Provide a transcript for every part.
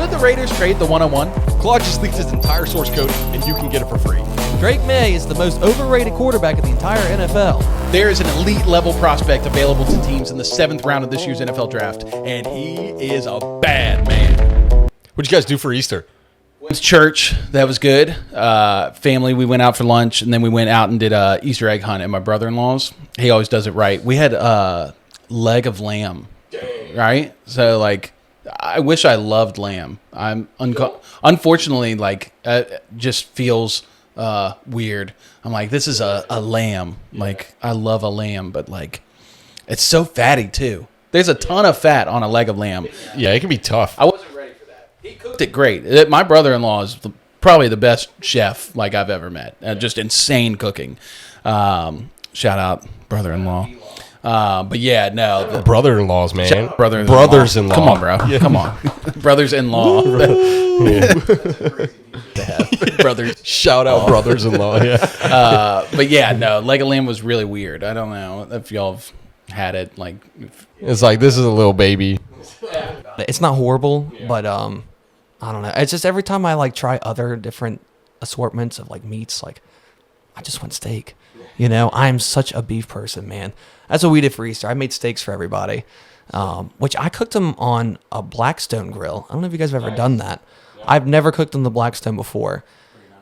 Should the Raiders trade the one-on-one? Claude just leaked his entire source code, and you can get it for free. Drake Maye is the most overrated quarterback in the entire NFL. There is an elite level prospect available to teams in the 7th round of this year's NFL draft, and he is a bad man. What'd you guys do for Easter? Went to church. That was good. Family, we went out for lunch, and then we went out and did a Easter egg hunt at my brother-in-law's. He always does it right. We had a leg of lamb, right? So, like, I wish I loved lamb. Unfortunately, like, it just feels weird. I'm like, this is a lamb. Like, I love a lamb, but, like, it's so fatty, too. There's a ton of fat on a leg of lamb. Yeah, it can be tough. I wasn't ready for that. He cooked it great. My brother-in-law is probably the best chef, like, I've ever met. Just insane cooking. Shout out brother-in-law. But yeah, no. Brother-in-laws, man. Brothers-in-law. Come on, bro. Yeah. Come on. Brothers-in-law. Brothers. Shout out brothers-in-law. Yeah. But yeah, no. Leg of lamb was really weird. I don't know if y'all have had it. Like, it's like, this is a little baby. It's not horrible, but I don't know. It's just every time I like try other different assortments of like meats, like I just want steak. You know, I'm such a beef person, man. That's what we did for Easter. I made steaks for everybody, which I cooked them on a Blackstone grill. I don't know if you guys have ever done that. I've never cooked on the Blackstone before,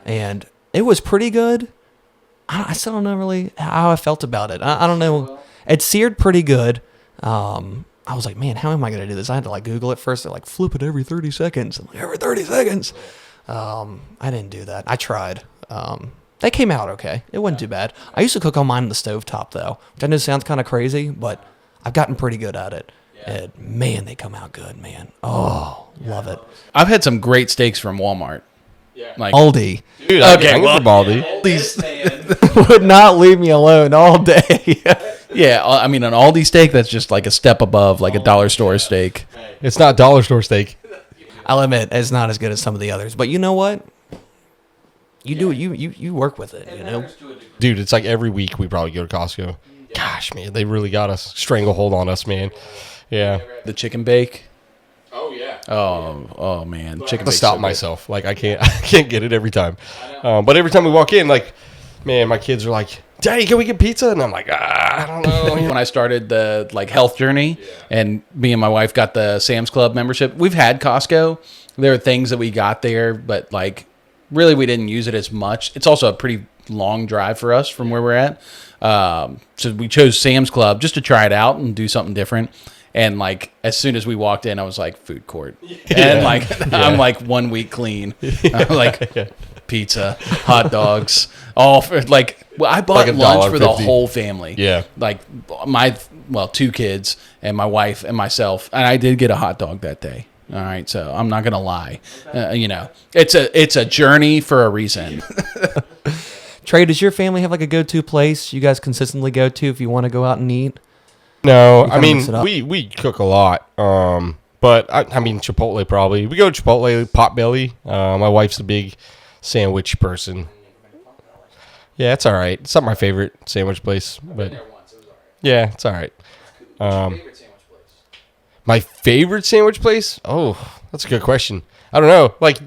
and it was pretty good. I still don't know really how I felt about it. I don't know. It seared pretty good. I was like, man, how am I going to do this? I had to like Google it first. They're like, flip it every 30 seconds. I'm like, every 30 seconds. I didn't do that. I tried. They came out okay. It wasn't too bad. I used to cook on mine on the stovetop, though, which I know sounds kind of crazy, but I've gotten pretty good at it. And, man, they come out good, man. Oh, love it. I've had some great steaks from Walmart. Like Aldi. Dude, Okay, well, Aldi. Aldi's, Would not leave me alone all day. yeah, I mean, an Aldi steak, that's just like a step above, like a dollar store steak. It's not dollar store steak. I'll admit, it's not as good as some of the others. But you know what? You do it. You work with it, you know? Dude, it's like every week we probably go to Costco. Gosh, man, they really got us. Stranglehold on us, man. Yeah. The chicken bake. Oh, yeah. Oh man, chicken I have to bake. stop myself. Like, I can't get it every time. But every time we walk in, like, man, my kids are like, Daddy, can we get pizza? And I'm like, I don't know. When I started the like health journey, and me and my wife got the Sam's Club membership, we've had Costco. There are things that we got there, but like really we didn't use it as much. It's also a pretty long drive for us from where we're at. So we chose Sam's Club just to try it out and do something different. And like as soon as we walked in, I was like, food court. And like I'm like 1 week clean. I'm like pizza, hot dogs, all for like I bought like lunch for the $1.50. whole family. Yeah. Like my 2 kids and my wife and myself, and I did get a hot dog that day. All right, so I'm not gonna lie. You know, it's a journey for a reason. Trey, does your family have like a go-to place you guys consistently go to if you want to go out and eat? No, kinda I mean, mix it up? we cook a lot. But I mean, Chipotle probably. We go to Chipotle, Potbelly. My wife's a big sandwich person. Yeah, it's all right. It's not my favorite sandwich place, but yeah, it's all right. My favorite sandwich place? Oh, that's a good question. I don't know. Like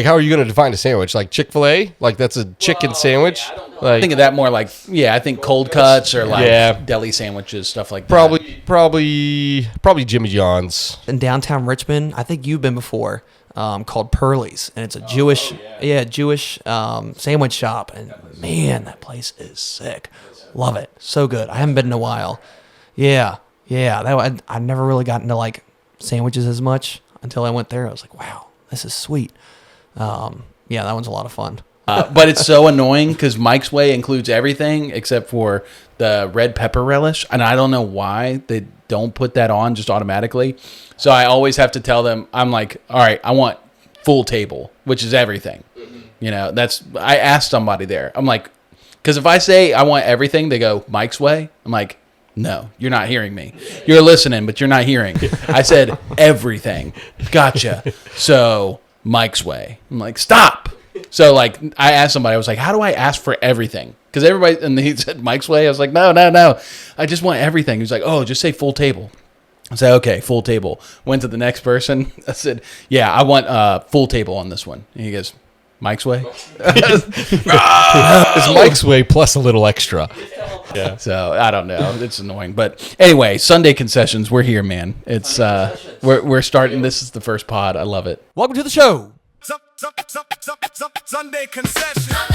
how are you going to define a sandwich? Like Chick-fil-A? Like that's a chicken sandwich? I think of that more like I think cold cuts or like deli sandwiches, stuff like that. Probably Jimmy John's. In downtown Richmond, I think you've been before, called Pearlie's, and it's a Jewish sandwich shop, and man, that place is sick. Love it, so good. I haven't been in a while. Yeah. I've never really gotten into like sandwiches as much until I went there. I was like, wow, this is sweet. That one's a lot of fun. But it's so annoying because Mike's Way includes everything except for the red pepper relish. And I don't know why they don't put that on just automatically. So I always have to tell them, I'm like, all right, I want full table, which is everything. You know, I asked somebody there. I'm like, because if I say I want everything, they go, Mike's Way. I'm like, no, you're not hearing me. You're listening, but you're not hearing. I said everything. Gotcha. So Mike's Way. I'm like, stop. So like I asked somebody, I was like, how do I ask for everything? Because everybody, and he said Mike's Way. I was like, no. I just want everything. He was like, oh, just say full table. I said, okay, full table. Went to the next person. I said, yeah, I want full table on this one. And he goes, Mike's way? It's Mike's way plus a little extra. Yeah. So I don't know. It's annoying. But anyway, Sunday Concessions, we're here, man. It's we're starting. This is the first pod. I love it. Welcome to the show. Sunday Concessions. Sunday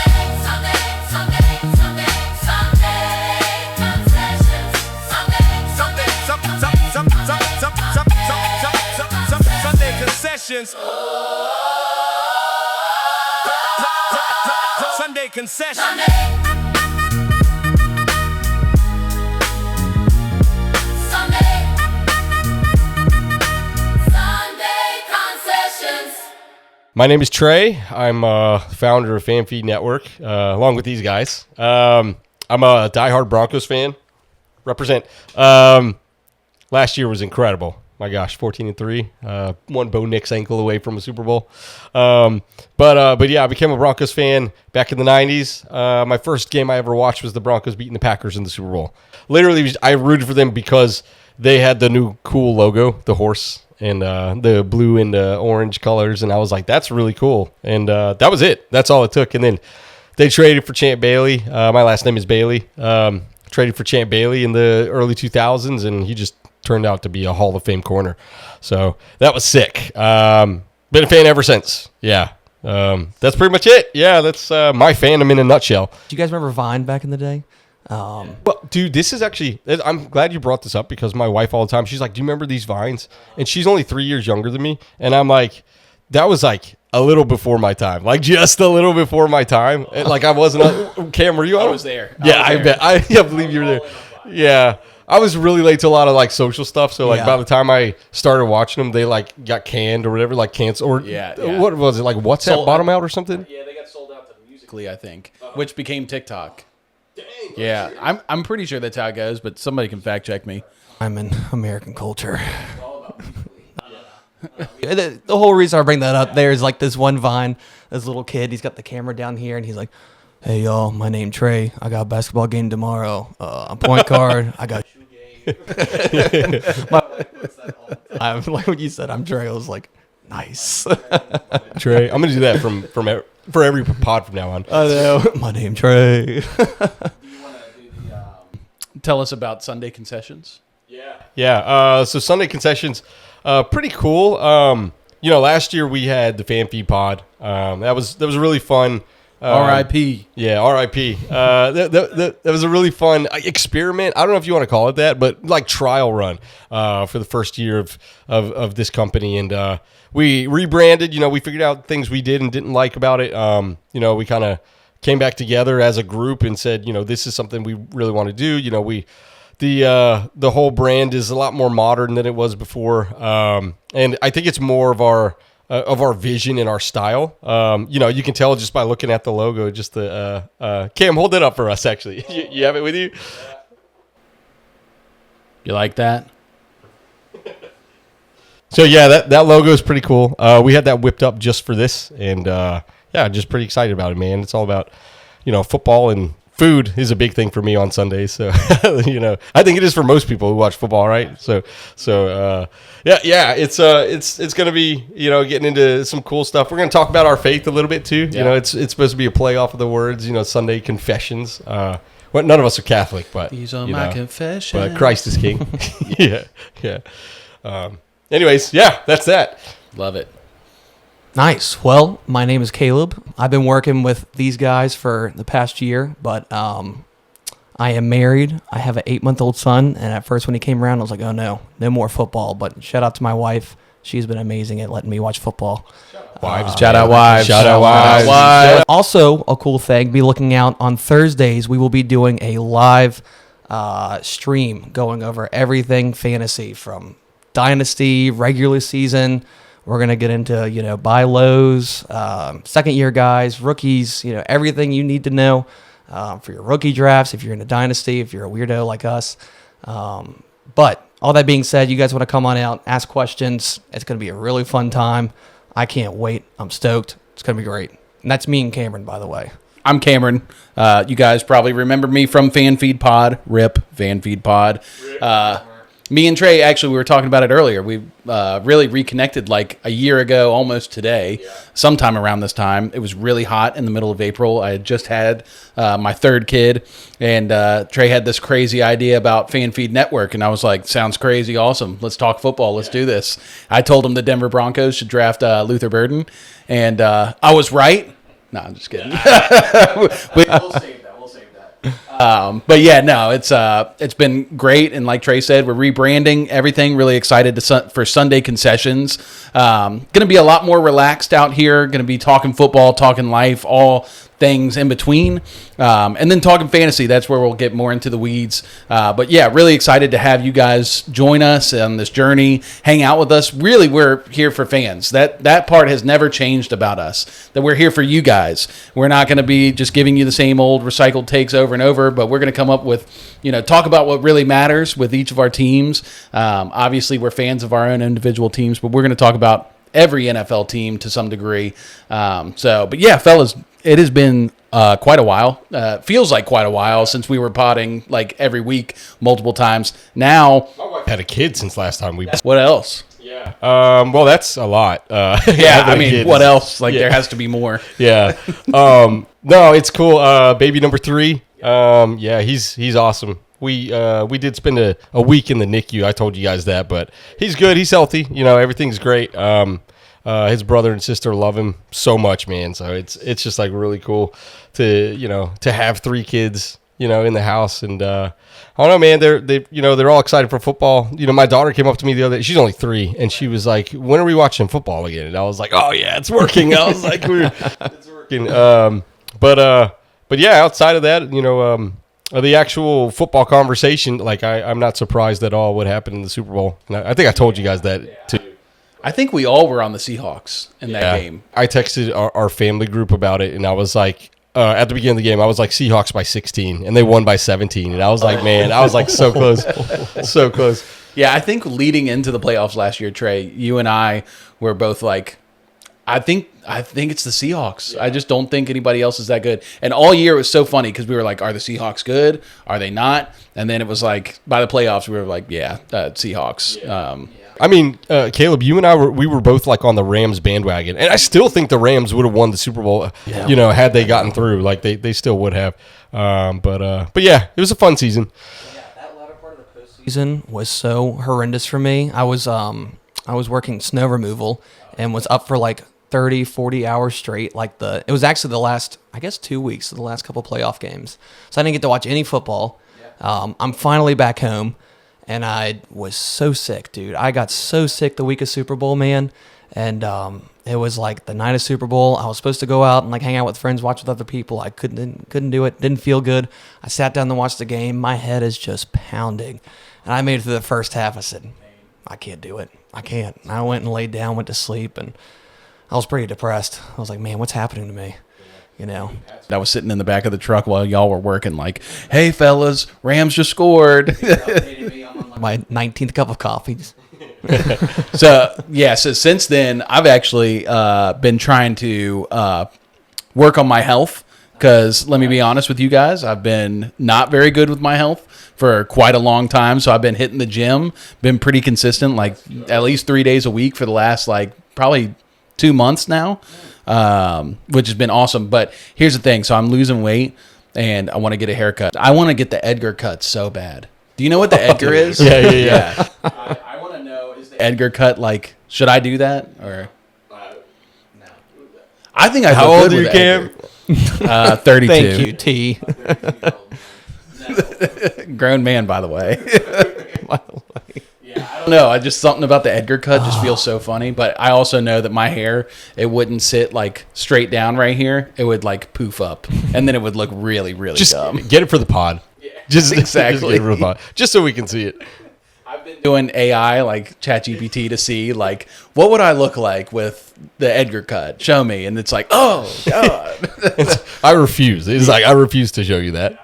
Concessions. Sunday Concessions. My name is Trey. I'm founder of FanFeed Network, along with these guys. I'm a diehard Broncos fan. Represent. Last year was incredible. My gosh, 14-3. One Bo Nix ankle away from a Super Bowl. But yeah, I became a Broncos fan back in the 90s. My first game I ever watched was the Broncos beating the Packers in the Super Bowl. Literally, I rooted for them because they had the new cool logo, the horse, and the blue and orange colors. And I was like, that's really cool. And that was it. That's all it took. And then they traded for Champ Bailey. My last name is Bailey. Traded for Champ Bailey in the early 2000s, and he just turned out to be a Hall of Fame corner. So that was sick. Been a fan ever since. Yeah. That's pretty much it. Yeah, that's my fandom in a nutshell. Do you guys remember Vine back in the day? Well, dude, this is actually, I'm glad you brought this up because my wife all the time, she's like, do you remember these Vines? And she's only 3 years younger than me. And I'm like, that was like a little before my time, like just a little before my time. And like I wasn't, Cam, were you on? I was there. I bet. I believe you were there. Yeah. I was really late to a lot of like social stuff. So like by the time I started watching them, they like got canned or whatever, like canceled. Or what was it? Like WhatsApp bottom out or something? Yeah, they got sold out to Musical.ly, I think, which became TikTok. Dang. Yeah, I'm pretty sure that's how it goes, but somebody can fact check me. I'm in American culture. The whole reason I bring that up there is like this one Vine, this little kid, he's got the camera down here and he's like, hey y'all, my name Trey. I got a basketball game tomorrow. I'm point guard. I got shoe game. I'm like what you said, I'm Trey. I was like, nice. Trey. I'm gonna do that for every pod from now on. I know. My name Trey. Do you want to tell us about Sunday Concessions? Yeah. So Sunday Concessions, pretty cool. Last year we had the FanFeed pod. That was really fun. R.I.P. Yeah, R.I.P. That was a really fun experiment. I don't know if you want to call it that, but like trial run for the first year of this company. And we rebranded. We figured out things we did and didn't like about it. We kind of came back together as a group and said, this is something we really want to do. The whole brand is a lot more modern than it was before. And I think it's more of our vision and our style. You can tell just by looking at the logo, just the, Cam, hold it up for us, actually. You have it with you? You like that? So yeah, that logo is pretty cool. We had that whipped up just for this and, just pretty excited about it, man. It's all about, football, and food is a big thing for me on Sundays. So, I think it is for most people who watch football, right? So it's going to be, getting into some cool stuff. We're going to talk about our faith a little bit too. Yeah. It's supposed to be a play off of the words, Sunday confessions. None of us are Catholic, but these are my confessions. But Christ is King. Yeah. Anyways, that's that. Love it. Nice. Well, my name is Caleb. I've been working with these guys for the past year, but I am married. I have an 8-month-old son, and at first when he came around, I was like, oh no more football. But shout out to my wife. She's been amazing at letting me watch football. Wives. Shout out wives. Shout out wives. Also, a cool thing, be looking out on Thursdays. We will be doing a live stream going over everything fantasy from Dynasty, regular season. We're going to get into, buy lows, second year guys, rookies, everything you need to know for your rookie drafts, if you're in a dynasty, if you're a weirdo like us. But all that being said, you guys want to come on out, ask questions. It's going to be a really fun time. I can't wait. I'm stoked. It's going to be great. And that's me and Cameron, by the way. I'm Cameron. You guys probably remember me from FanFeed Pod. RIP, FanFeed Pod. Me and Trey, actually, we were talking about it earlier. We really reconnected like a year ago, almost today, sometime around this time. It was really hot in the middle of April. I had just had my third kid, and Trey had this crazy idea about Fan Feed Network, and I was like, sounds crazy, awesome. Let's talk football. Let's do this. I told him the Denver Broncos should draft Luther Burden, and I was right. No, I'm just kidding. We'll save that. We'll save that. But yeah, no, it's been great, and like Trey said, we're rebranding everything. Really excited for Sunday Concessions. Going to be a lot more relaxed out here. Going to be talking football, talking life, all things in between, and then talking fantasy. That's where we'll get more into the weeds. But yeah, really excited to have you guys join us on this journey, hang out with us. Really, we're here for fans. That part has never changed about us, that we're here for you guys. We're not going to be just giving you the same old recycled takes over and over, but we're going to come up with, talk about what really matters with each of our teams. Obviously, we're fans of our own individual teams, but we're going to talk about every NFL team to some degree. But yeah, fellas, it has been quite a while. Feels like quite a while since we were potting like every week, multiple times. Now, My wife had a kid since last time we. what else? Yeah. Well, that's a lot. Yeah, having I a mean, kid what is- else? Like, yeah. there has to be more. Yeah. No, it's cool. Baby number 3. Yeah, he's awesome. We did spend a week in the NICU. I told you guys that, but he's good. He's healthy. Everything's great. His brother and sister love him so much, man. So it's just like really cool to have 3 kids, in the house. And I don't know, man. They're all excited for football. My daughter came up to me the other day. She's only 3, and she was like, "When are we watching football again?" And I was like, "Oh yeah, it's working." I was like, "It's working." But yeah, outside of that, the actual football conversation, like I'm not surprised at all what happened in the Super Bowl. And I think I told you guys that too. I think we all were on the Seahawks in that game. I texted our family group about it, and I was like, at the beginning of the game, I was like, Seahawks by 16, and they won by 17. And I was like, man, I was like so close. So close. Yeah, I think leading into the playoffs last year, Trey, you and I were both like, I think it's the Seahawks. I just don't think anybody else is that good. And all year it was so funny because we were like, are the Seahawks good? Are they not? And then it was like, by the playoffs, we were like, Seahawks. I mean, Caleb, you and I we were both like on the Rams bandwagon, and I still think the Rams would have won the Super Bowl, had they gotten through. Like they still would have. But yeah, it was a fun season. That latter part of the postseason was so horrendous for me. I was working snow removal and was up for like 30, 40 hours straight. It was actually the last, I guess, 2 weeks of the last couple playoff games. So I didn't get to watch any football. I'm finally back home, and I was so sick, dude. I got so sick the week of Super Bowl, man. And it was like the night of Super Bowl. I was supposed to go out and like hang out with friends, watch with other people. I couldn't do it. Didn't feel good. I sat down to watch the game. My head is just pounding. And I made it through the first half. I said, I can't do it. I can't. And I went and laid down, went to sleep, and I was pretty depressed. I was like, man, what's happening to me? I was sitting in the back of the truck while y'all were working like, hey, fellas, Rams just scored. My 19th cup of coffee. So since then, I've actually been trying to work on my health because let me be honest with you guys, I've been not very good with my health for quite a long time. So I've been hitting the gym, been pretty consistent, like at least 3 days a week for the last like probably 2 months now, which has been awesome. But here's the thing. So I'm losing weight and I want to get a haircut. I want to get the Edgar cut so bad. Do you know what the Edgar is? Yeah. I want to know, is the Edgar cut like, should I do that or? No. I think I. How look old good are you, with Cam? Edgar. 32. Thank you, T. Grown man, by the way. I don't know. I just something about the Edgar cut just feels so funny. But I also know that my hair, it wouldn't sit like straight down right here. It would like poof up, and then it would look really, really Just dumb. get it for the pod. Just exactly. Just, get it for the pod. Just so we can see it. I've been doing AI like ChatGPT to see like what would I look like with the Edgar cut. Show me, and it's like, oh god. I refuse. It's like I refuse to show you that.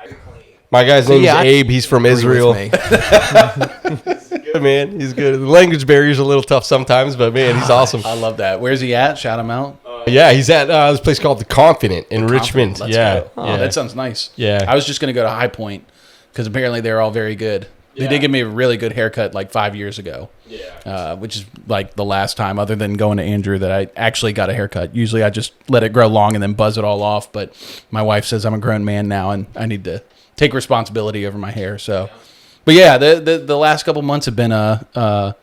My guy's name is Abe. He's from Israel. Good, man. He's good. The language barrier's a little tough sometimes, but man, he's awesome. I love that. Where's he at? Shout him out. Yeah, he's at this place called The Confident in Richmond. Let's Yeah. go. Oh, yeah. that sounds nice. Yeah. I was just gonna go to High Point because apparently they're all very good. They did give me a really good haircut like 5 years ago. Yeah. Which is like the last time, other than going to Andrew, that I actually got a haircut. Usually I just let it grow long and then buzz it all off. But my wife says I'm a grown man now and I need to take responsibility over my hair. So, but yeah, the last couple months have been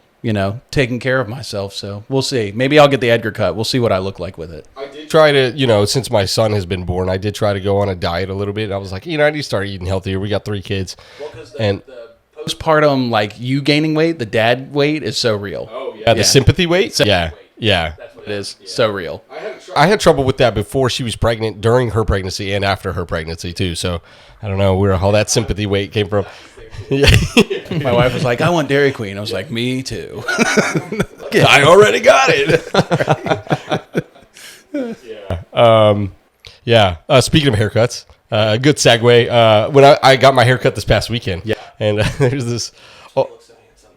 taking care of myself. So we'll see. Maybe I'll get the Edgar cut. We'll see what I look like with it. I did try to, since my son has been born, I did try to go on a diet a little bit. I was like, I need to start eating healthier. We got 3 kids. Well, the postpartum, like you gaining weight, the dad weight is so real. Oh, yeah. The sympathy weight? Yeah. That's what it is. Yeah. So real. I had trouble with that before she was pregnant, during her pregnancy, and after her pregnancy, too. So I don't know where all that sympathy weight came from. My wife was like, I want Dairy Queen. I was like, me too. I already got it. Speaking of haircuts, good segue. When I got my haircut this past weekend, and there's this. Oh,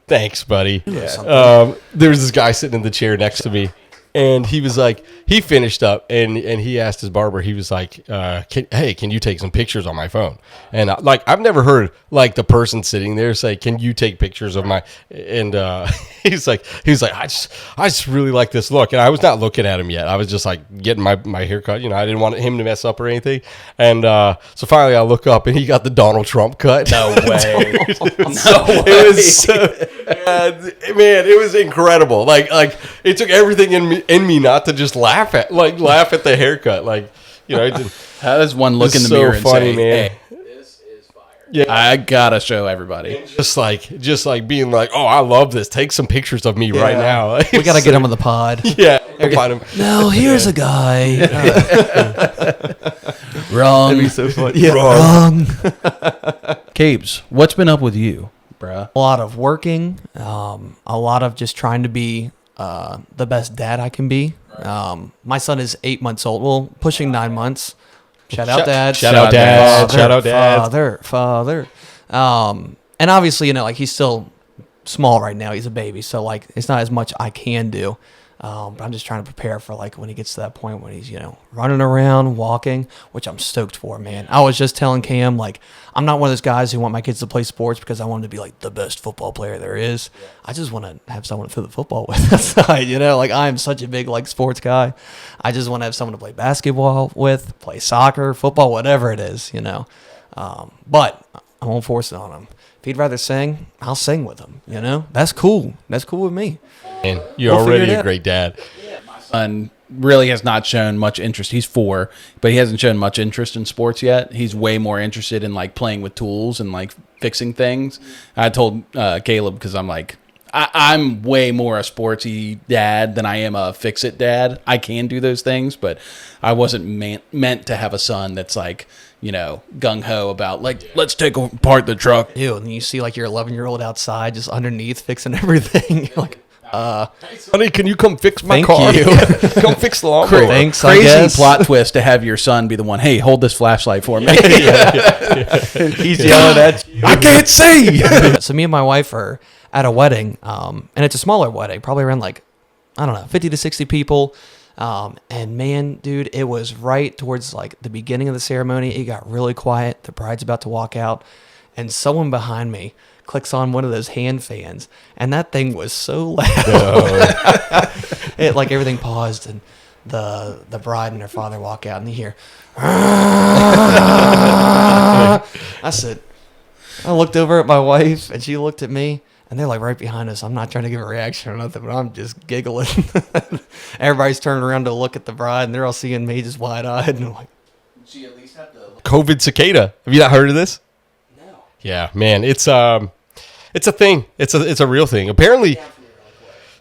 thanks, buddy. There was this guy sitting in the chair next to me. And he was like, he finished up and he asked his barber, he was like, can you take some pictures on my phone? And I've never heard like the person sitting there say, can you take pictures of my, and he's like, I just really like this look. And I was not looking at him yet. I was just like getting my haircut. I didn't want him to mess up or anything. And so finally I look up and he got the Donald Trump cut. No way. It was so, man, it was incredible. Like it took everything in me not to just laugh at the haircut. How does one look in the mirror and say, man. Hey, this is fire. Yeah, I gotta show everybody. Just like being like, oh, I love this. Take some pictures of me right now. We gotta get him on the pod. Yeah, we'll find him. No, here's a guy. Wrong. That'd be so funny. Yeah, wrong. Capes, what's been up with you, bruh? A lot of working. A lot of just trying to be the best dad I can be. My son is 8 months old. Well, pushing 9 months. Shout out dad. Shout out dad. Shout out dad. Father. And obviously, he's still small right now. He's a baby, so it's not as much I can do. But I'm just trying to prepare for when he gets to that point when he's running around, walking, which I'm stoked for, man. I was just telling Cam I'm not one of those guys who want my kids to play sports because I want them to be the best football player there is. Yeah. I just want to have someone to throw the football with outside. I am such a big sports guy. I just want to have someone to play basketball with, play soccer, football, whatever it is. But I won't force it on him. If he'd rather sing, I'll sing with him. That's cool. That's cool with me. And you're already a great dad. My son really has not shown much interest. He's 4, but he hasn't shown much interest in sports yet. He's way more interested in playing with tools and fixing things. I told Caleb, because I'm way more a sportsy dad than I am a fix-it dad. I can do those things, but I wasn't meant to have a son that's gung-ho about let's take apart the truck. Ew, and you see your 11-year-old outside just underneath fixing everything. Honey, can you come fix my car? You. Come fix the lawnmower. Thanks, Crazy plot twist to have your son be the one. Hey, hold this flashlight for me. He's yelling at you. I can't see. So me and my wife are at a wedding, and it's a smaller wedding, probably around 50 to 60 people. And man, dude, it was right towards the beginning of the ceremony. It got really quiet. The bride's about to walk out, and someone behind me clicks on one of those hand fans, and that thing was so loud. No. It everything paused, and the bride and her father walk out, and you hear. I looked over at my wife, and she looked at me, and they're right behind us. I'm not trying to give a reaction or nothing, but I'm just giggling. Everybody's turning around to look at the bride, and they're all seeing me just wide-eyed, and I'm like, she at least had the COVID cicada. Have you not heard of this? No. Yeah, man, it's a thing. It's a real thing. Apparently,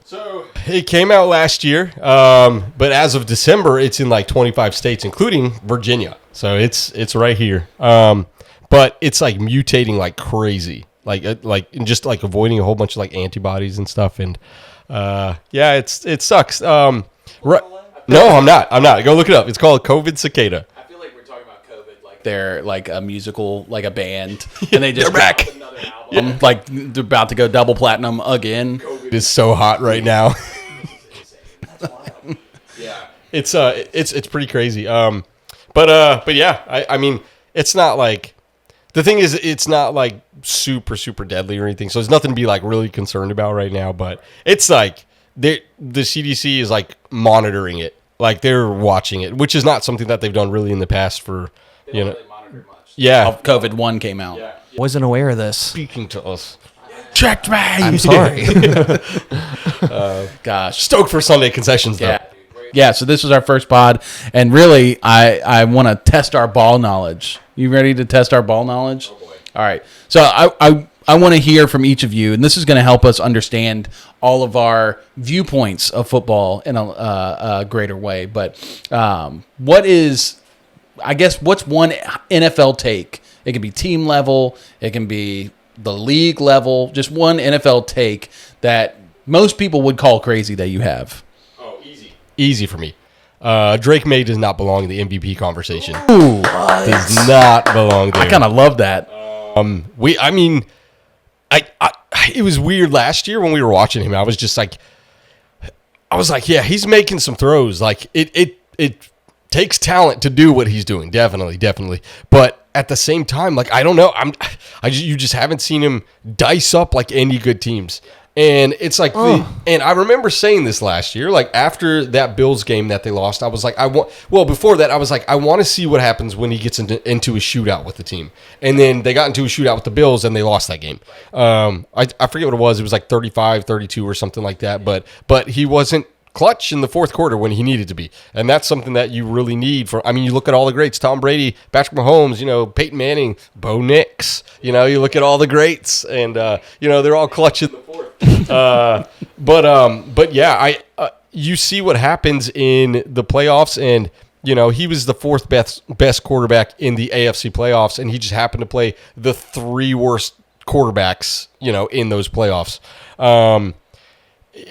so it came out last year, but as of December, it's in 25 states, including Virginia. So it's right here. But it's mutating like crazy. And just avoiding a whole bunch of antibodies and stuff, and it sucks. No, I'm not. Go look it up. It's called COVID cicada. I feel like we're talking about COVID they're a musical, a band, and they just they're back. Another album, they're about to go double platinum again. COVID is so hot right now. That's wild. Yeah, it's pretty crazy. But yeah, I mean, it's not The thing is, it's not like super deadly or anything, so there's nothing to be like really concerned about right now. But it's like the CDC is like monitoring it, like they're watching it, which is not something that they've done really in the past for yeah. COVID-1 came out. Wasn't aware of this. Speaking to us, Checked me. I'm sorry. Gosh. stoked for Sunday concessions though. Yeah, so this was our first pod, and really, I want to test our ball knowledge. You ready to test our ball knowledge? Oh boy. All right. So I want to hear from each of you, and this is going to help us understand all of our viewpoints of football in a greater way. But what's one NFL take? It can be team level. It can be the league level. Just one NFL take that most people would call crazy that you have. Easy for me. Drake Maye does not belong in the MVP conversation. Ooh, Does not belong there. I kind of love that. It was weird last year when we were watching him. I was like, yeah, he's making some throws. Like it takes talent to do what he's doing. Definitely. But at the same time, like, I don't know. You just haven't seen him dice up like any good teams. And it's like, and I remember saying this last year, like after that Bills game that they lost, I was like, before that, I was like, I want to see what happens when he gets into a shootout with the team. And then they got into a shootout with the Bills and they lost that game. I forget what it was. It was like 35-32 or something like that. But he wasn't clutch in the fourth quarter when he needed to be. And that's something that you really need you look at all the greats, Tom Brady, Patrick Mahomes, Peyton Manning, Bo Nix, you look at all the greats and, they're all clutch in the fourth. But yeah, you see what happens in the playoffs and, he was the fourth best quarterback in the AFC playoffs and he just happened to play the three worst quarterbacks, in those playoffs.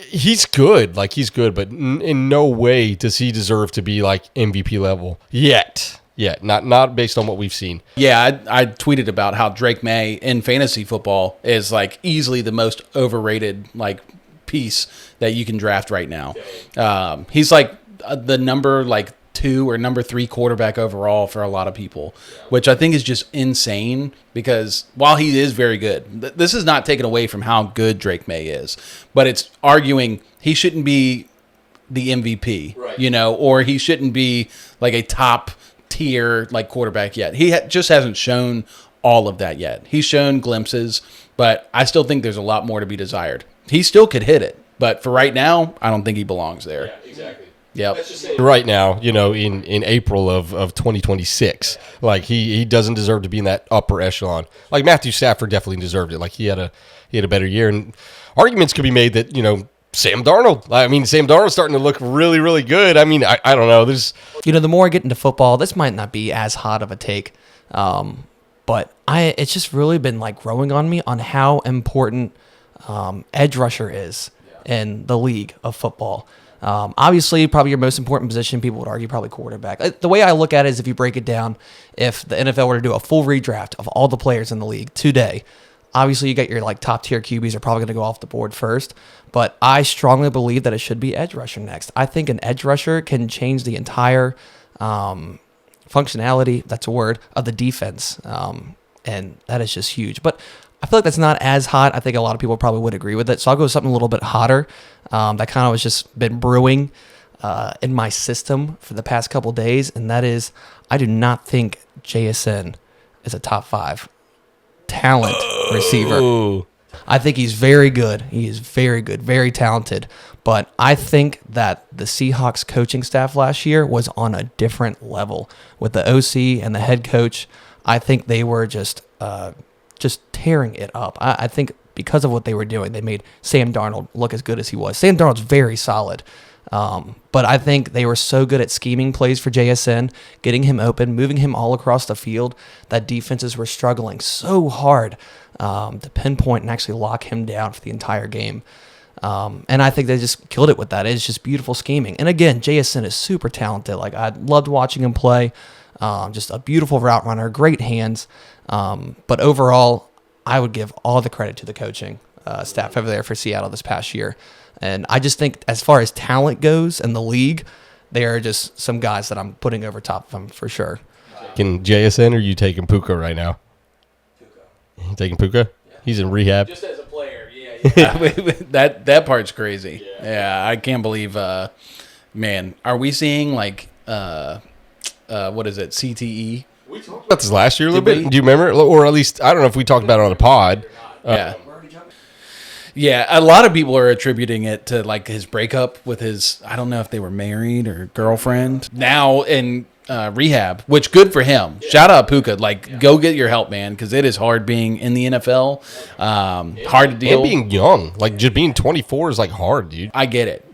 He's good, but in no way does he deserve to be like MVP level yet. Yeah, not based on what we've seen. Yeah, I tweeted about how Drake Maye in fantasy football is like easily the most overrated like piece that you can draft right now. He's like the number 2 or number 3 quarterback overall for a lot of people, which I think is just insane because while he is very good, this is not taken away from how good Drake Maye is, but it's arguing he shouldn't be the MVP, right. Or he shouldn't be like a top tier like quarterback yet. He just hasn't shown all of that yet. He's shown glimpses, but I still think there's a lot more to be desired. He still could hit it, but for right now, I don't think he belongs there. Yeah, exactly. Yep. Right now, in April of 2026, like he doesn't deserve to be in that upper echelon. Like Matthew Stafford definitely deserved it. Like he had a better year, and arguments could be made that Sam Darnold. I mean, Sam Darnold's starting to look really, really good. I mean, I don't know. There's the more I get into football, this might not be as hot of a take, but it's just really been like growing on me on how important edge rusher is in the league of football. Obviously, probably your most important position, people would argue probably quarterback. The way I look at it is if you break it down, if the NFL were to do a full redraft of all the players in the league today, obviously you got your like top tier QBs are probably going to go off the board first, but I strongly believe that it should be edge rusher next. I think an edge rusher can change the entire functionality, that's a word, of the defense, and that is just huge. But I feel like that's not as hot. I think a lot of people probably would agree with it. So I'll go with something a little bit hotter. That kind of was just been brewing in my system for the past couple days, and that is I do not think JSN is a top 5 talent receiver. I think he's very good. He is very good, very talented. But I think that the Seahawks coaching staff last year was on a different level with the OC and the head coach. I think they were just tearing it up. I think because of what they were doing, they made Sam Darnold look as good as he was. Sam Darnold's very solid. But I think they were so good at scheming plays for JSN, getting him open, moving him all across the field, that defenses were struggling so hard to pinpoint and actually lock him down for the entire game. And I think they just killed it with that. It's just beautiful scheming. And again, JSN is super talented. Like, I loved watching him play. Just a beautiful route runner, great hands. But overall, I would give all the credit to the coaching staff over there for Seattle this past year. And I just think as far as talent goes in the league, they are just some guys that I'm putting over top of them for sure. Taking JSN or you taking Puka right now? Taking Puka? He's in rehab. Just as a player, yeah. that part's crazy. Yeah, I can't believe. Man, are we seeing like what is it? CTE? We talked about this last year a little Did bit. we? Do you remember? Or at least, I don't know if we talked about it on the pod. Yeah. Yeah, a lot of people are attributing it to like his breakup with his, I don't know if they were married or girlfriend. Now in rehab, which good for him. Shout out Puka. Like, go get your help, man, because it is hard being in the NFL. Hard to deal. And being young. Like, just being 24 is, like, hard, dude. I get it,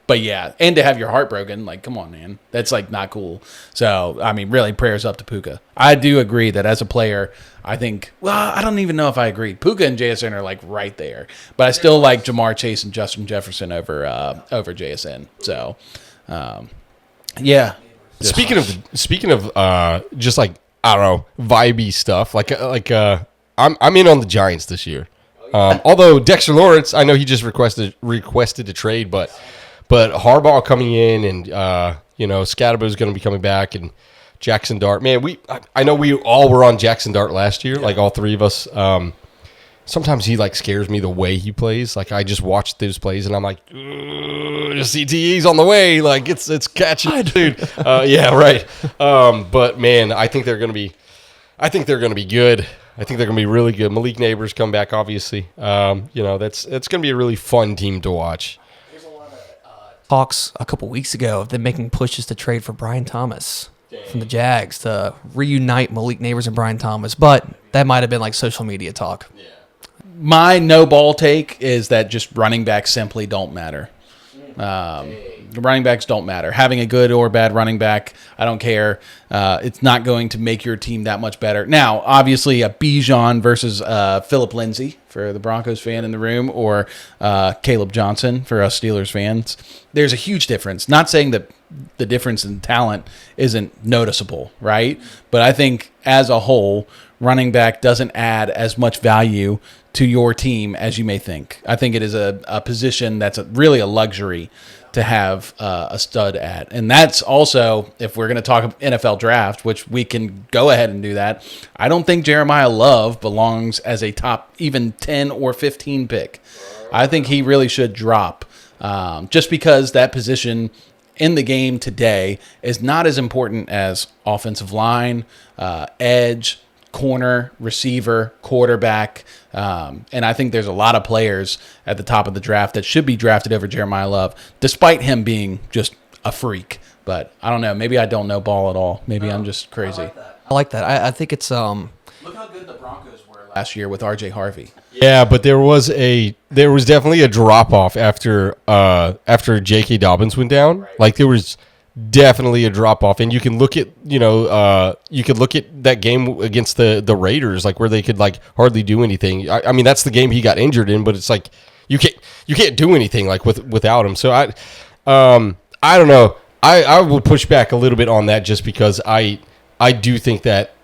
but yeah, and to have your heart broken, like, come on, man. That's, like, not cool. So, I mean, really, prayers up to Puka. I do agree that as a player, I think, well, I don't even know if I agree. Puka and JSN are, like, right there. But I still like Jamar Chase and Justin Jefferson over JSN. So, yeah. Speaking of just, like, I don't know, vibey stuff, I'm in on the Giants this year. Although Dexter Lawrence, I know he just requested a trade, but Harbaugh coming in and Scatterbo's going to be coming back and Jackson Dart. Man, I know we all were on Jackson Dart last year, like all three of us. Sometimes he like scares me the way he plays. Like I just watch those plays and I'm like, CTE's on the way. Like it's catching, dude. Yeah, right. But man, I think they're gonna be good. I think they're gonna be really good. Malik Neighbors come back, obviously. It's gonna be a really fun team to watch. Talks a couple weeks ago of them making pushes to trade for Brian Thomas from the Jags to reunite Malik Neighbors and Brian Thomas, but that might have been like social media talk. Yeah. My no ball take is that just running backs simply don't matter. The running backs don't matter. Having a good or bad running back, I don't care. It's not going to make your team that much better. Now, obviously, a Bijan versus Phillip Lindsay for the Broncos fan in the room, or Caleb Johnson for us Steelers fans. There's a huge difference. Not saying that the difference in talent isn't noticeable, right? But I think as a whole, running back doesn't add as much value to your team as you may think. I think it is a position that's really a luxury to have a stud at. And that's also, if we're going to talk NFL draft, which we can go ahead and do that, I don't think Jeremiah Love belongs as a top even 10 or 15 pick. I think he really should drop just because that position in the game today is not as important as offensive line, edge, corner, receiver, quarterback. And I think there's a lot of players at the top of the draft that should be drafted over Jeremiah Love, despite him being just a freak. But I don't know. Maybe I don't know ball at all. Maybe I'm just crazy. I like that. I think it's Look how good the Broncos were last year with R.J. Harvey. Yeah, but there was definitely a drop off after J.K. Dobbins went down. Like there was definitely a drop off, and you can look at that game against the Raiders, like where they could like hardly do anything. I mean that's the game he got injured in, but it's like you can't do anything like without him. So I don't know. I will push back a little bit on that just because I do think that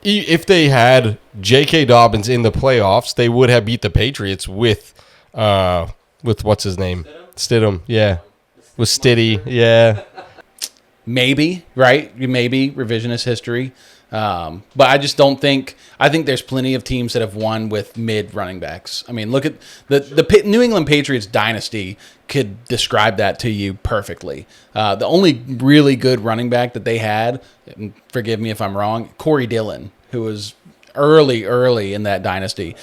if they had J.K. Dobbins in the playoffs, they would have beat the Patriots with what's his name? Stidham. Yeah. With Stiddy. Yeah. Maybe, right? Maybe revisionist history. But I just don't think – I think there's plenty of teams that have won with mid running backs. I mean, look at the New England Patriots dynasty could describe that to you perfectly. The only really good running back that they had, and forgive me if I'm wrong, Corey Dillon, who was early in that dynasty.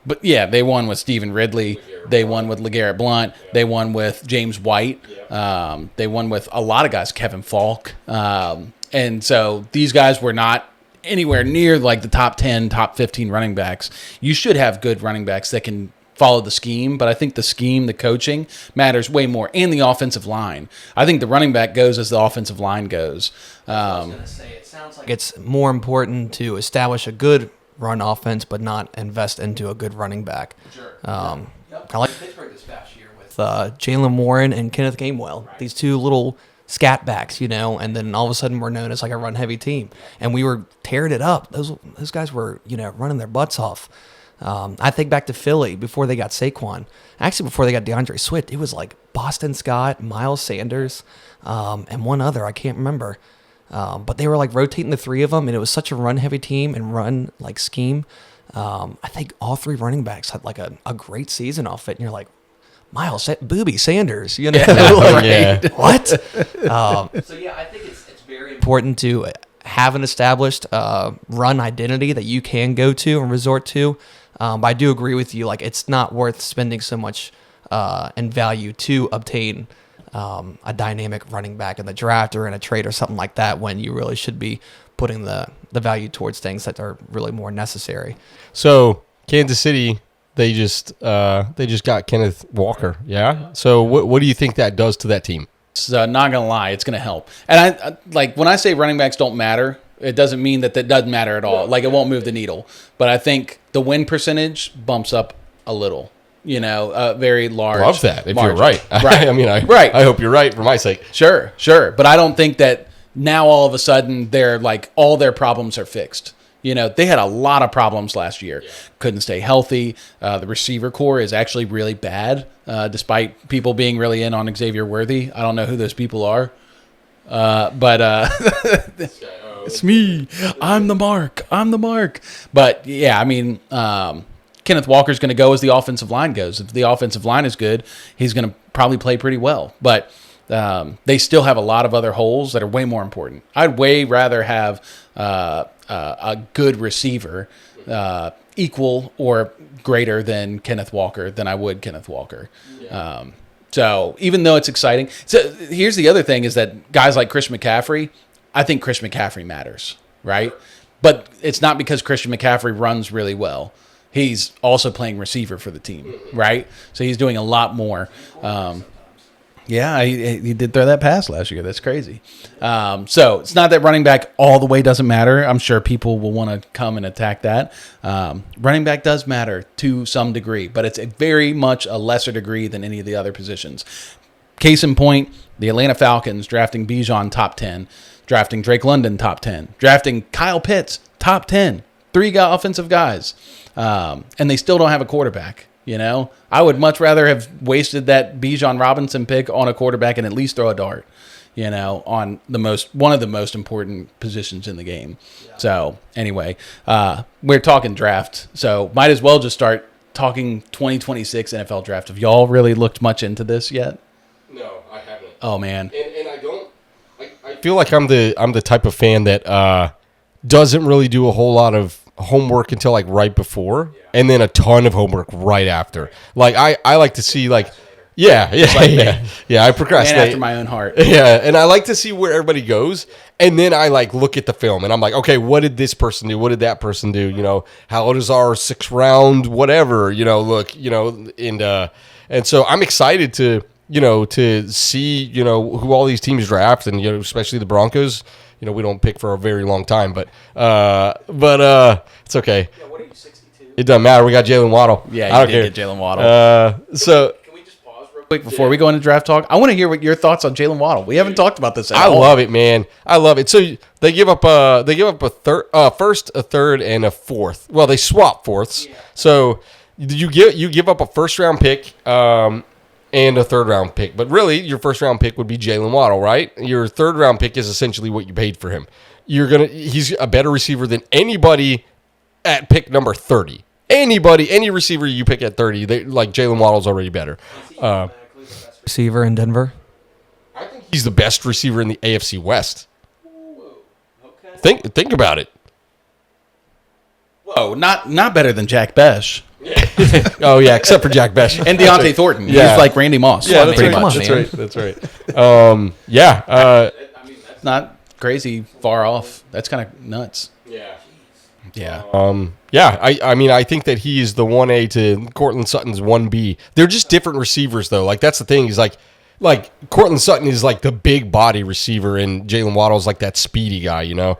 But, yeah, they won with Stephen Ridley. They won with LeGarrette Blount. They won with James White. They won with a lot of guys, Kevin Falk. And so these guys were not anywhere near like the top 10, top 15 running backs. You should have good running backs that can follow the scheme, but I think the scheme, the coaching matters way more, and the offensive line. I think the running back goes as the offensive line goes. I was going to say, it sounds like it's more important to establish a good run offense, but not invest into a good running back. Sure. I like Pittsburgh this past year with Jalen Warren and Kenneth Gainwell. Right. These two little scat backs, and then all of a sudden we're known as like a run-heavy team. And we were tearing it up. Those guys were, running their butts off. I think back to Philly before they got Saquon. Actually, before they got DeAndre Swift, it was like Boston Scott, Miles Sanders, and one other. I can't remember. But they were like rotating the three of them, and it was such a run-heavy team and run like scheme. I think all three running backs had like a great season off it, and you're like, Miles, Booby Sanders, you know, Yeah. what? So yeah, I think it's very important to have an established run identity that you can go to and resort to. But I do agree with you, like it's not worth spending so much in value to obtain a dynamic running back in the draft or in a trade or something like that, when you really should be putting the value towards things that are really more necessary. So Kansas City, they just got Kenneth Walker. Yeah. So what do you think that does to that team? It's not gonna lie, it's gonna help. And I like when I say running backs don't matter, it doesn't mean that doesn't matter at all. Like it won't move the needle. But I think the win percentage bumps up a little. You know, very large. Love that. If margin. you're right. Right. I mean, right. I hope you're right for my sake. Sure. But I don't think that now all of a sudden they're like all their problems are fixed. You know, they had a lot of problems last year. Yeah. Couldn't stay healthy. The receiver core is actually really bad, despite people being really in on Xavier Worthy. I don't know who those people are. But it's me. I'm the mark. But yeah, I mean, Kenneth Walker's going to go as the offensive line goes. If the offensive line is good, he's going to probably play pretty well. But they still have a lot of other holes that are way more important. I'd way rather have a good receiver equal or greater than Kenneth Walker than I would Kenneth Walker. Yeah. So even though it's exciting, so here's the other thing is that guys like Christian McCaffrey, I think Christian McCaffrey matters, right? But it's not because Christian McCaffrey runs really well. He's also playing receiver for the team, right? So he's doing a lot more. Yeah, he did throw that pass last year. That's crazy. So it's not that running back all the way doesn't matter. I'm sure people will want to come and attack that. Running back does matter to some degree, but it's a very much a lesser degree than any of the other positions. Case in point, the Atlanta Falcons drafting Bijan top 10, drafting Drake London top 10, drafting Kyle Pitts top 10, three offensive guys, and they still don't have a quarterback. You know, I would much rather have wasted that Bijan Robinson pick on a quarterback and at least throw a dart, you know, on one of the most important positions in the game. Yeah. So anyway, we're talking draft, so might as well just start talking 2026 NFL draft. Have y'all really looked much into this yet? No, I haven't. Oh man, and I don't. I feel like I'm the type of fan that doesn't really do a whole lot of homework until like right before, and then a ton of homework right after. Like I like to see like yeah I procrastinate. Man after my own heart. Yeah, and I like to see where everybody goes, and then I like look at the film and I'm like, okay, what did this person do? What did that person do? You know, how does our 6th round whatever, you know, look, you know, and so I'm excited to see, you know, who all these teams draft, and you know, especially the Broncos. You know, we don't pick for a very long time, but it's okay. Yeah, what are you, 62? It doesn't matter. We got Jalen Waddle. Yeah, I don't care. Get Jalen Waddle. So can we just pause real quick before we go into draft talk? I want to hear what your thoughts on Jalen Waddle. We haven't talked about this at all. I love it, man. I love it. So they give up a first, a third, and a fourth. Well, they swap fourths. Yeah. So you give up a 1st-round pick. And a 3rd-round pick. But really, your 1st-round pick would be Jalen Waddle, right? Your 3rd-round pick is essentially what you paid for him. He's a better receiver than anybody at pick number 30. Any receiver you pick at 30, like Jalen Waddle's already better. Receiver in Denver? I think he's the best receiver in the AFC West. Okay. Think about it. Whoa, not better than Jack Besh. Oh yeah, except for Jack Besh and Deontay right. Thornton. Yeah. He's like Randy Moss. Yeah, pretty right. much. That's right. Yeah. I mean, that's not crazy far off. That's kind of nuts. Yeah. Yeah. Yeah. I mean, I think that he is the 1A to Cortland Sutton's 1B. They're just different receivers, though. Like that's the thing. He's like Cortland Sutton is like the big body receiver, and Jalen Waddle's like that speedy guy, you know.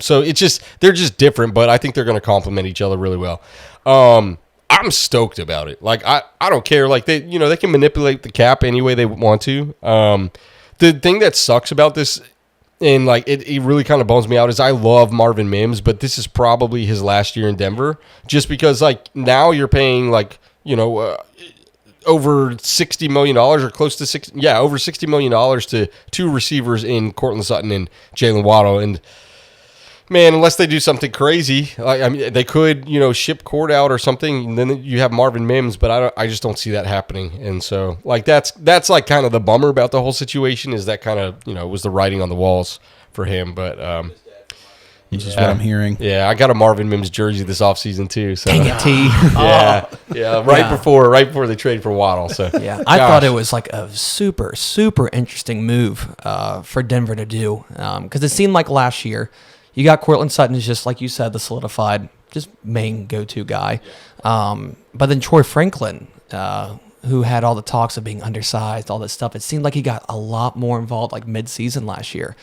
So they're just different, but I think they're going to complement each other really well. I'm stoked about it. Like I don't care. Like they can manipulate the cap any way they want to. The thing that sucks about this, and like it really kind of bums me out, is I love Marvin Mims, but this is probably his last year in Denver, just because like now you're paying like, you know, over $60 million or close to over $60 million to two receivers in Cortland Sutton and Jalen Waddle. And man, unless they do something crazy, I mean, they could, ship Cord out or something, and then you have Marvin Mims, but I just don't see that happening. And so, like, that's like kind of the bummer about the whole situation is that kind of, was the writing on the walls for him. But Which is what I'm hearing. yeah, I got a Marvin Mims jersey this offseason too. So Dang it, T. right before they traded for Waddle. So Yeah, I thought it was like a super, super interesting move for Denver to do because it seemed like last year you got Cortland Sutton is just like you said, the solidified, just main go-to guy. But then Troy Franklin, who had all the talks of being undersized, all this stuff, it seemed like he got a lot more involved like mid-season last year.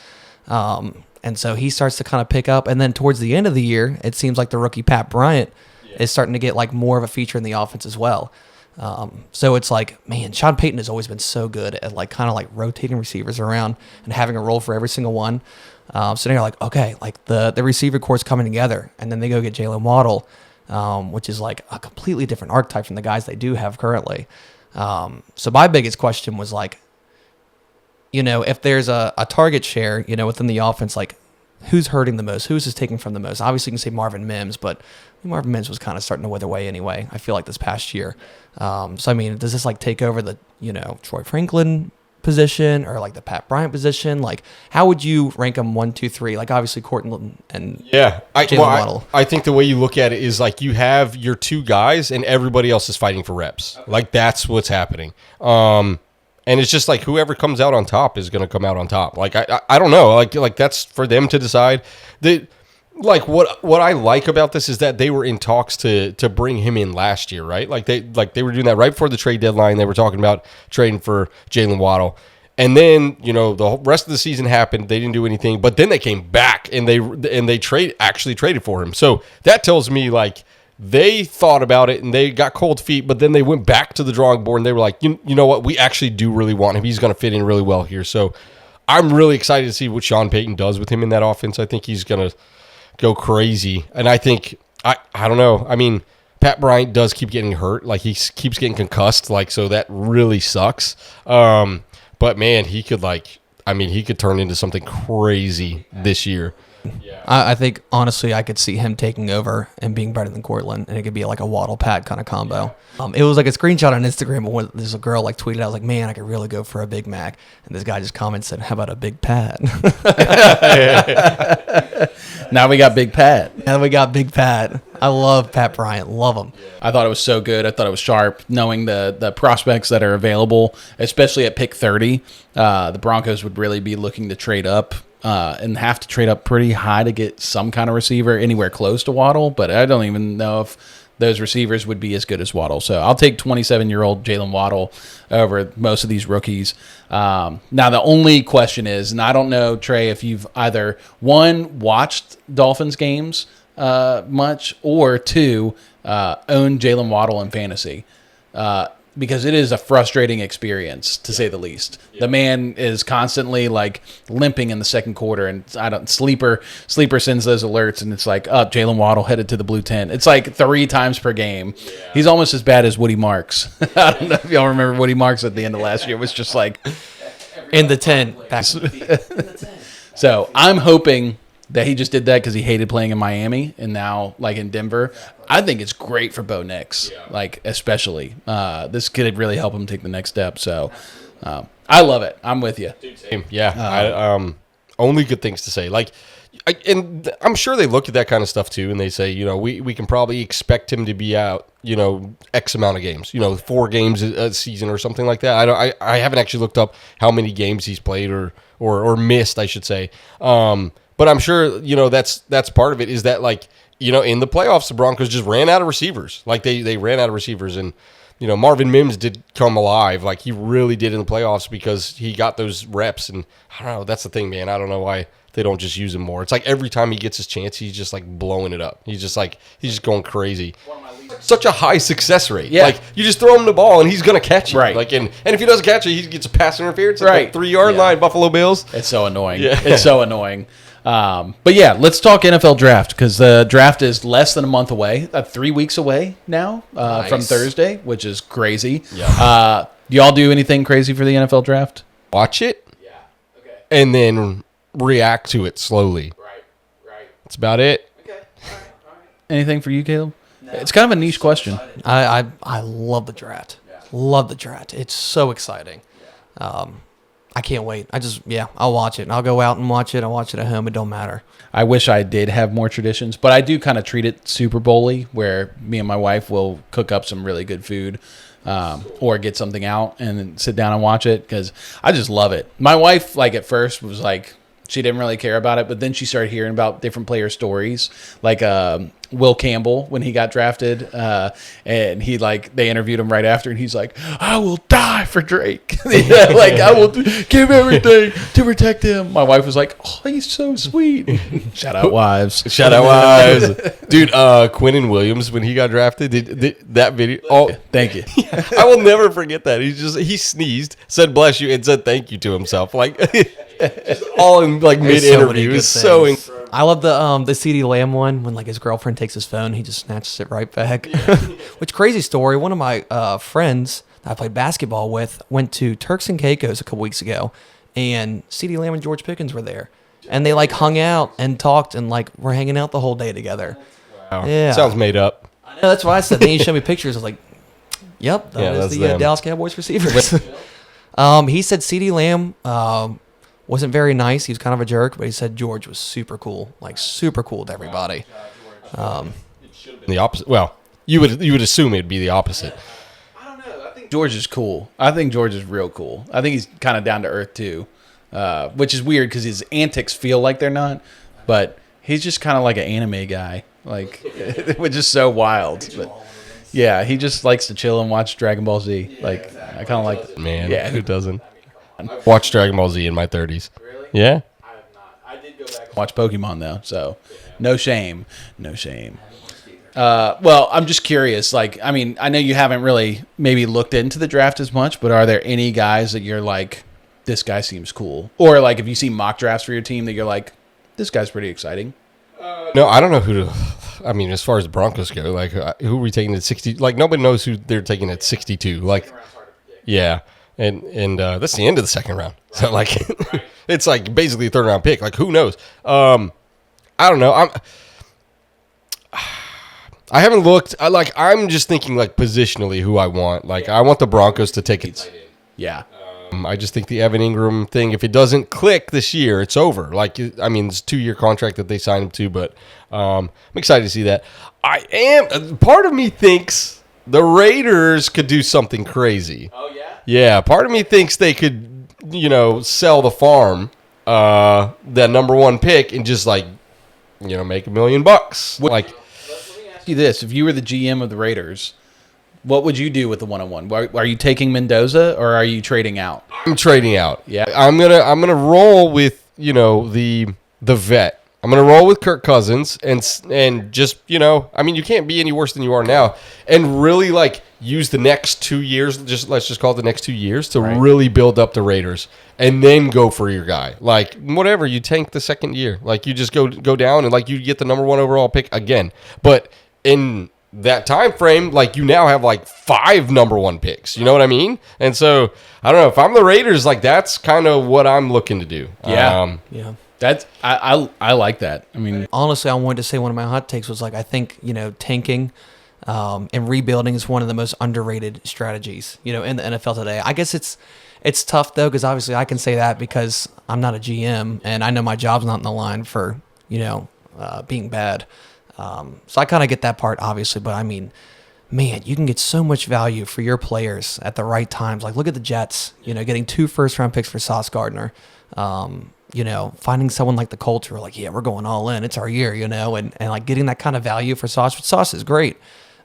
And so he starts to kind of pick up. And then towards the end of the year, it seems like the rookie Pat Bryant is starting to get like more of a feature in the offense as well. So it's like, man, Sean Payton has always been so good at like kind of like rotating receivers around and having a role for every single one. So now you're like, okay, like the receiver core's coming together, and then they go get Jalen Waddle, which is like a completely different archetype from the guys they do have currently. So my biggest question was like, if there's a target share, within the offense, like who's hurting the most? Who's just taking from the most? Obviously, you can say Marvin Mims, but Marvin Mims was kind of starting to wither away anyway, I feel like this past year. So, I mean, does this like take over the, Troy Franklin position or like the Pat Bryant position? Like, how would you rank them 1, 2, 3? Like, obviously, Cortland and Jalen Waddle. I think the way you look at it is like you have your two guys and everybody else is fighting for reps. Okay. Like, that's what's happening. And it's just like whoever comes out on top is going to come out on top. Like I don't know. Like that's for them to decide. Like what I like about this is that they were in talks to bring him in last year, right? Like they were doing that right before the trade deadline. They were talking about trading for Jalen Waddle. And then, the rest of the season happened. They didn't do anything, but then they came back and they actually traded for him. So that tells me like they thought about it and they got cold feet, but then they went back to the drawing board and they were like, you know what? We actually do really want him. He's going to fit in really well here. So I'm really excited to see what Sean Payton does with him in that offense. I think he's going to go crazy. And I think, I don't know. I mean, Pat Bryant does keep getting hurt. Like he keeps getting concussed. Like, so that really sucks. But man, he could turn into something crazy this year. Yeah. I think, honestly, I could see him taking over and being better than Cortland, and it could be like a Waddle-Pat kind of combo. It was like a screenshot on Instagram when there's a girl like tweeted, I was like, man, I could really go for a Big Mac. And this guy just commented, said, how about a Big Pat? Now we got Big Pat. Now we got Big Pat. I love Pat Bryant. Love him. I thought it was so good. I thought it was sharp, knowing the prospects that are available, especially at pick 30. The Broncos would really be looking to trade up. And have to trade up pretty high to get some kind of receiver anywhere close to Waddle, but I don't even know if those receivers would be as good as Waddle. So I'll take 27-year-old Jalen Waddle over most of these rookies. Now, the only question is, and I don't know, Trey, if you've either, one, watched Dolphins games much, or two, owned Jalen Waddle in fantasy. Because it is a frustrating experience, to say the least. Yeah. The man is constantly like limping in the second quarter, and Sleeper sends those alerts, and it's like, Jalen Waddle headed to the blue tent. It's like 3 times per game. Yeah. He's almost as bad as Woody Marks. I don't know if y'all remember Woody Marks at the end of last year. It was just like in the tent. So I'm hoping that he just did that because he hated playing in Miami and now like in Denver. I think it's great for Bo Nix, like especially. This could really help him take the next step. So I love it. I'm with you. Same. Yeah. Only good things to say. Like, and I'm sure they look at that kind of stuff too, and they say, we can probably expect him to be out, X amount of games, 4 games a season or something like that. I haven't actually looked up how many games he's played or missed, I should say. But I'm sure, that's part of it is that, like, in the playoffs, the Broncos just ran out of receivers. Like, they ran out of receivers. And, Marvin Mims did come alive. Like, he really did in the playoffs because he got those reps. And, I don't know, that's the thing, man. I don't know why they don't just use him more. It's like every time he gets his chance, he's just, like, blowing it up. He's just going crazy. Such a high success rate. Yeah. Like, you just throw him the ball, and he's going to catch it. Right. Like, and if he doesn't catch it, he gets a pass interference at the 3-yard line, Buffalo Bills. It's so annoying. Yeah. It's so annoying. But yeah, let's talk NFL draft because the draft is less than a month away, 3 weeks away now from Nice. Thursday, which is crazy. Yeah. Do y'all do anything crazy for the NFL draft? Watch it. Yeah. Okay. And then react to it slowly. Right. That's about it. Anything for you, Caleb? No. It's kind of a niche question. I love the draft. Love the draft. It's so exciting. I can't wait. I'll watch it. And I'll go out and watch it. I'll watch it at home. It don't matter. I wish I did have more traditions, but I do kind of treat it Super Bowl-y, where me and my wife will cook up some really good food or get something out and then sit down and watch it because I just love it. My wife, like, at first was like, she didn't really care about it, but then she started hearing about different player stories, like Will Campbell when he got drafted, and they interviewed him right after, and he's like, "I will die for Drake, I will give everything to protect him." My wife was like, "Oh, he's so sweet." Shout out wives. Dude. Quinnen Williams when he got drafted, did that video. Oh, Thank you. I will never forget that. He sneezed, said "bless you," and said thank you to himself. Like all in like mid interview. It was so incredible. I love the CeeDee Lamb one when like his girlfriend takes his phone, he just snatches it right back. Which crazy story. One of my friends that I played basketball with went to Turks and Caicos a couple weeks ago, and CeeDee Lamb and George Pickens were there, and they like hung out and talked and like were hanging out the whole day together. Wow. Yeah, Sounds made up. I know, that's what I said. Then he showed me pictures. I was like, "Yep, that's the Dallas Cowboys receivers." He said CeeDee Lamb wasn't very nice. He was kind of a jerk, but he said George was super cool, like super cool to everybody. The opposite. Well, you would assume it'd be the opposite. I don't know. I think George is cool. I think George is real cool. I think he's kind of down to earth too, which is weird because his antics feel like they're not, but he's just kind of like an anime guy, like which is so wild. But yeah, he just likes to chill and watch Dragon Ball Z. Like I kind of like. Man, yeah, who doesn't? Watch Dragon Ball Z in my 30s. Really? Yeah. I have not. I did go back and watch Pokemon though, so no shame. Well, I'm just curious. Like, I mean, I know you haven't really maybe looked into the draft as much, but are there any guys that you're like, this guy seems cool, or like if you see mock drafts for your team that you're like, this guy's pretty exciting? No, I don't know who to. I mean, as far as the Broncos go, like who are we taking at 60? Like nobody knows who they're taking at 62. Like, yeah. And that's the end of the second round. So like, it's like basically a third round pick. Like who knows? I don't know. I haven't looked. I'm just thinking like positionally who I want. Like I want the Broncos to take it. Yeah. I just think the Evan Ingram thing, if it doesn't click this year, it's over. Like I mean, it's a 2-year contract that they signed him to, but I'm excited to see that. Part of me thinks the Raiders could do something crazy. Oh yeah. Yeah, part of me thinks they could, sell the farm, that number 1 pick, and just like, make $1 million. Like, let me ask you this: if you were the GM of the Raiders, what would you do with the 101? Are you taking Mendoza or are you trading out? I'm trading out. Yeah, I'm gonna roll with the vet. I'm gonna roll with Kirk Cousins and just I mean you can't be any worse than you are now, and really like use the next 2 years. Let's just call it the next 2 years to really build up the Raiders, and then go for your guy. Like whatever, you tank the second year, like you just go down and like you get the number 1 overall pick again. But in that time frame, like you now have like 5 number 1 picks. You know what I mean? And so I don't know if I'm the Raiders, like that's kind of what I'm looking to do. Yeah. Yeah. That's I like that. I mean, honestly, I wanted to say one of my hot takes was like I think tanking and rebuilding is one of the most underrated strategies in the NFL today. I guess it's tough though because obviously I can say that because I'm not a GM and I know my job's not in the line for being bad. So I kind of get that part obviously, but I mean, man, you can get so much value for your players at the right times. Like look at the Jets, getting 2 first-round picks for Sauce Gardner. Finding someone like the Colts who are like, yeah, we're going all in. It's our year, and like getting that kind of value for Sauce. Sauce is great.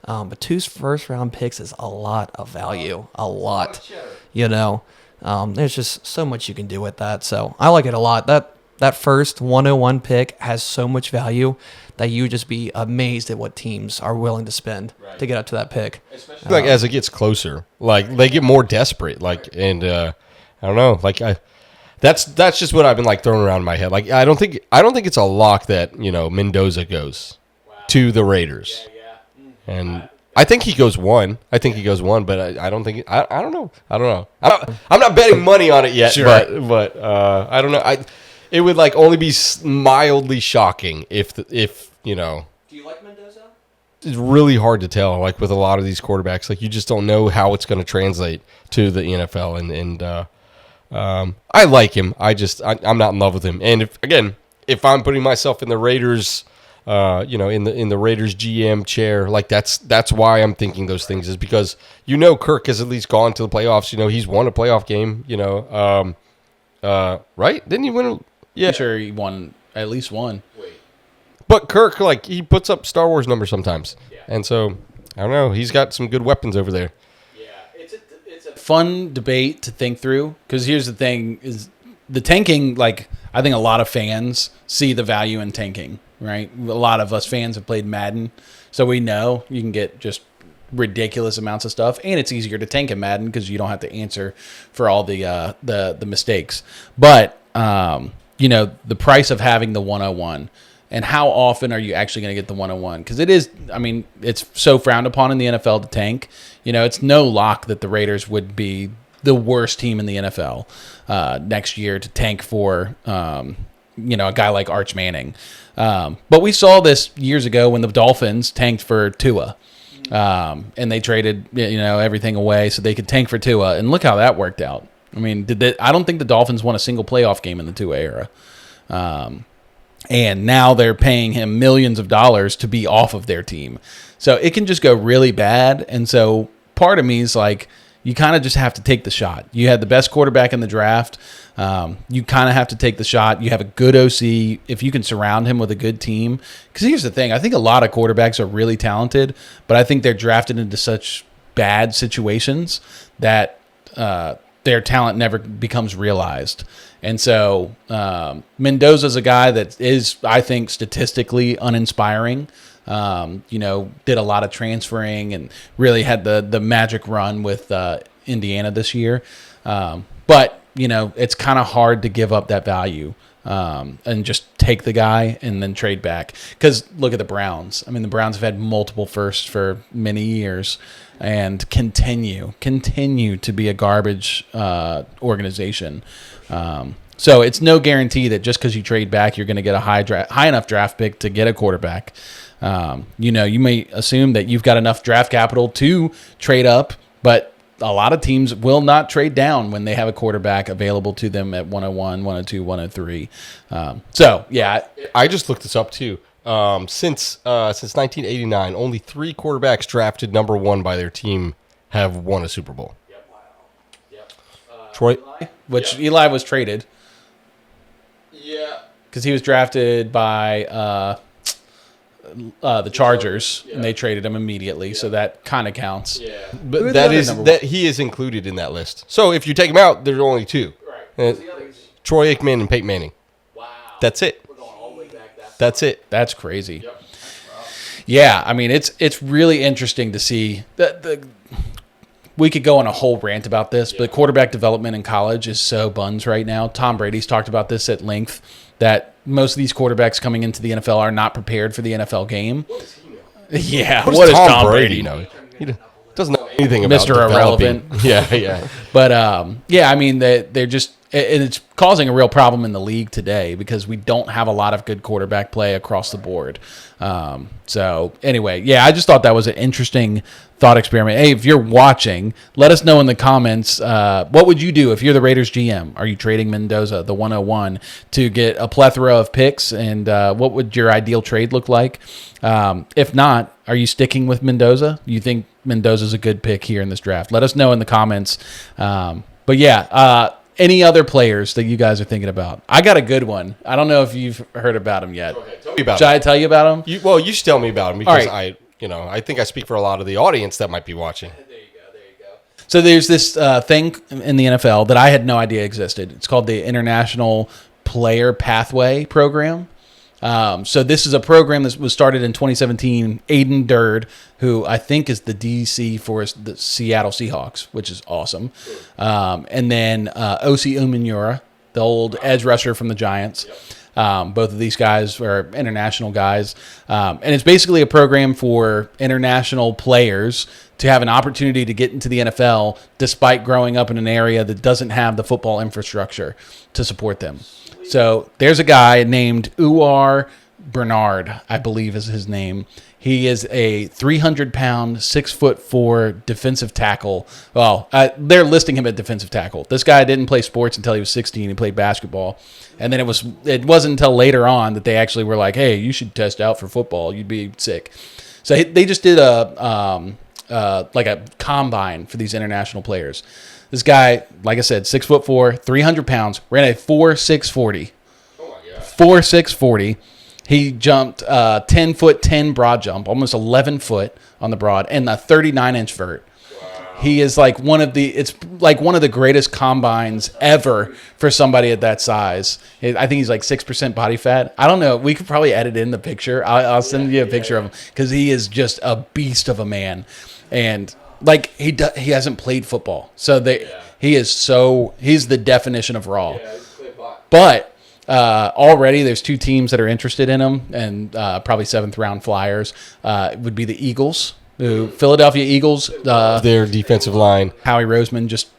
But 2 first-round picks is a lot of value. A lot. There's just so much you can do with that. So I like it a lot. That first 101 pick has so much value that you would just be amazed at what teams are willing to spend to get up to that pick. Especially like as it gets closer, like they get more desperate. Like, and I don't know, like That's just what I've been like throwing around in my head. Like I don't think it's a lock that Mendoza goes to the Raiders, and I think he goes one. But I don't think I don't know. I'm not betting money on it yet. Sure. But I don't know. It would like only be mildly shocking if. Do you like Mendoza? It's really hard to tell. Like with a lot of these quarterbacks, like you just don't know how it's going to translate to the NFL, and I like him. I'm not in love with him. And if I'm putting myself in the Raiders, in the Raiders GM chair, like that's why I'm thinking those things, is because Kirk has at least gone to the playoffs. He's won a playoff game. Right? Didn't he win? Yeah, I'm sure he won at least one. But Kirk, like, he puts up Star Wars numbers sometimes, and so I don't know. He's got some good weapons over there. It's a fun debate to think through, because here's the thing: is the tanking. Like, I think a lot of fans see the value in tanking. Right? A lot of us fans have played Madden, so we know you can get just ridiculous amounts of stuff, and it's easier to tank in Madden because you don't have to answer for all the mistakes. But the price of having the 101. And how often are you actually going to get the 101? Because it's so frowned upon in the NFL to tank. It's no lock that the Raiders would be the worst team in the NFL next year to tank for, a guy like Arch Manning. But we saw this years ago when the Dolphins tanked for Tua. And they traded, everything away so they could tank for Tua. And look how that worked out. I don't think the Dolphins won a single playoff game in the Tua era. And now they're paying him millions of dollars to be off of their team. So it can just go really bad. And so part of me is like, you kind of just have to take the shot. You had the best quarterback in the draft. You kind of have to take the shot. You have a good OC. If you can surround him with a good team. Because here's the thing. I think a lot of quarterbacks are really talented, but I think they're drafted into such bad situations that their talent never becomes realized. And so Mendoza's a guy that is, I think, statistically uninspiring. Did a lot of transferring and really had the magic run with Indiana this year. But it's kind of hard to give up that value and just take the guy and then trade back. Because look at the Browns. The Browns have had multiple firsts for many years and continue to be a garbage organization. So it's no guarantee that just because you trade back, you're going to get a high enough draft pick to get a quarterback. You may assume that you've got enough draft capital to trade up, but a lot of teams will not trade down when they have a quarterback available to them at 101, 102, 103. So, yeah. I just looked this up, too. Since 1989, only 3 quarterbacks drafted number 1 by their team have won a Super Bowl. Troy, Eli was traded. Yeah. Because he was drafted by the Chargers, and they traded him immediately, so that kind of counts. Yeah. But that he is included in that list. So if you take him out, there's only 2. Right. Troy Aikman and Peyton Manning. Wow. That's it. We're going all the way back. That's it. That's crazy. Yep. Wow. Yeah, it's really interesting to see that we could go on a whole rant about this, but quarterback development in college is so buns right now. Tom Brady's talked about this at length, that most of these quarterbacks coming into the NFL are not prepared for the NFL game. What does he know? Yeah, what does Tom Brady know? He doesn't know anything about Mr. Irrelevant. Yeah. But, they're just – and it's causing a real problem in the league today because we don't have a lot of good quarterback play across the board. So, anyway, I just thought that was an interesting thought experiment. Hey, if you're watching, let us know in the comments, what would you do if you're the Raiders GM? Are you trading Mendoza, the 101, to get a plethora of picks? And what would your ideal trade look like? If not, are you sticking with Mendoza? You think Mendoza's a good pick here in this draft? Let us know in the comments. Any other players that you guys are thinking about? I got a good one. I don't know if you've heard about him yet. Okay, tell me about Should I tell you about him? You should tell me about him because right. I think I speak for a lot of the audience that might be watching. There you go. So there's this thing in the NFL that I had no idea existed. It's called the International Player Pathway Program. So this is a program that was started in 2017. Aiden Durd, who I think is the DC for the Seattle Seahawks, which is awesome. And then Osi Umenyiora the old edge rusher from the Giants. Both of these guys are international guys. And it's basically a program for international players to have an opportunity to get into the NFL despite growing up in an area that doesn't have the football infrastructure to support them. So there's a guy named Uar Bernard, I believe is his name. He is a 300-pound, 6'4" defensive tackle. Well, they're listing him at defensive tackle. This guy didn't play sports until he was 16. He played basketball, and then it wasn't until later on that they actually were like, "Hey, you should test out for football. You'd be sick." So they just did a combine for these international players. This guy, like I said, 6'4", 300 pounds, ran a 4.640. Oh my god. 4.640. He jumped 10'10" broad jump, almost 11 foot on the broad, and a 39-inch vert. Wow. He is like one of the greatest combines ever for somebody at that size. I think he's like 6% body fat. I don't know. We could probably edit in the picture. I'll send you a picture of him because he is just a beast of a man, and like he hasn't played football, so he's the definition of raw. But already there's 2 teams that are interested in him, and probably 7th round flyers would be the Eagles, Philadelphia Eagles. Their defensive line. Howie Roseman, just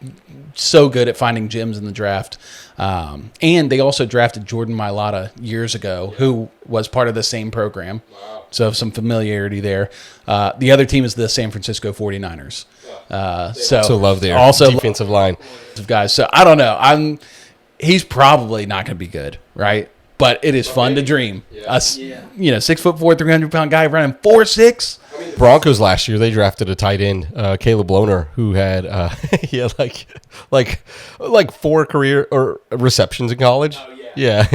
so good at finding gems in the draft. And they also drafted Jordan Mailata years ago, who was part of the same program. Wow. So some familiarity there. The other team is the San Francisco 49ers. So love their defensive line. Guys. So I don't know. He's probably not going to be good, right? But it is fun to dream. 6'4", 300-pound guy running 4.6. Broncos last year, they drafted a tight end, Caleb Lohner, who had he had like 4 career or receptions in college. Oh, yeah.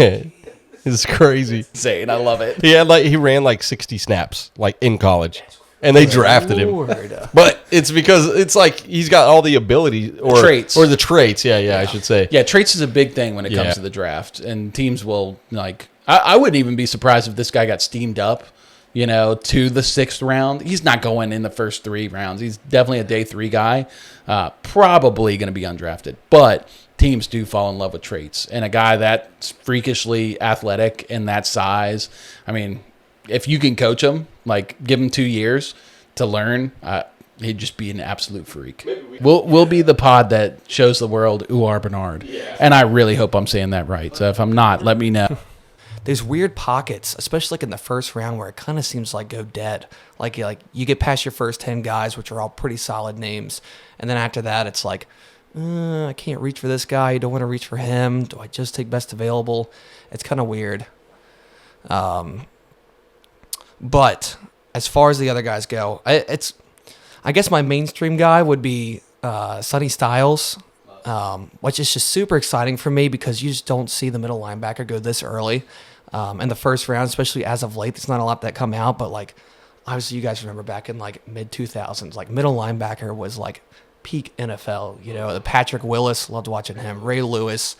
It's crazy. Insane. I love it. He ran like 60 snaps like in college. And they drafted him. But it's because it's like he's got all the ability or traits. Or the traits. Yeah, I should say. Yeah, traits is a big thing when it comes to the draft. And teams will, like, I wouldn't even be surprised if this guy got steamed up, to the 6th round. He's not going in the first 3 rounds. He's definitely a day 3 guy. Probably going to be undrafted. But teams do fall in love with traits. And a guy that's freakishly athletic and that size, I mean, if you can coach him, like give him 2 years to learn, he'd just be an absolute freak. We'll be the pod that shows the world Uar Bernard. Yeah. And I really hope I'm saying that right. So if I'm not, let me know. There's weird pockets, especially like in the first round where it kind of seems like go dead. Like you get past your first 10 guys, which are all pretty solid names. And then after that, it's like, I can't reach for this guy. I don't want to reach for him. Do I just take best available? It's kind of weird. But as far as the other guys go, I guess my mainstream guy would be Sonny Styles, which is just super exciting for me because you just don't see the middle linebacker go this early in the first round, especially as of late. There's not a lot that come out, but like obviously you guys remember back in like mid 2000s, like middle linebacker was like peak NFL. The Patrick Willis, loved watching him. Ray Lewis.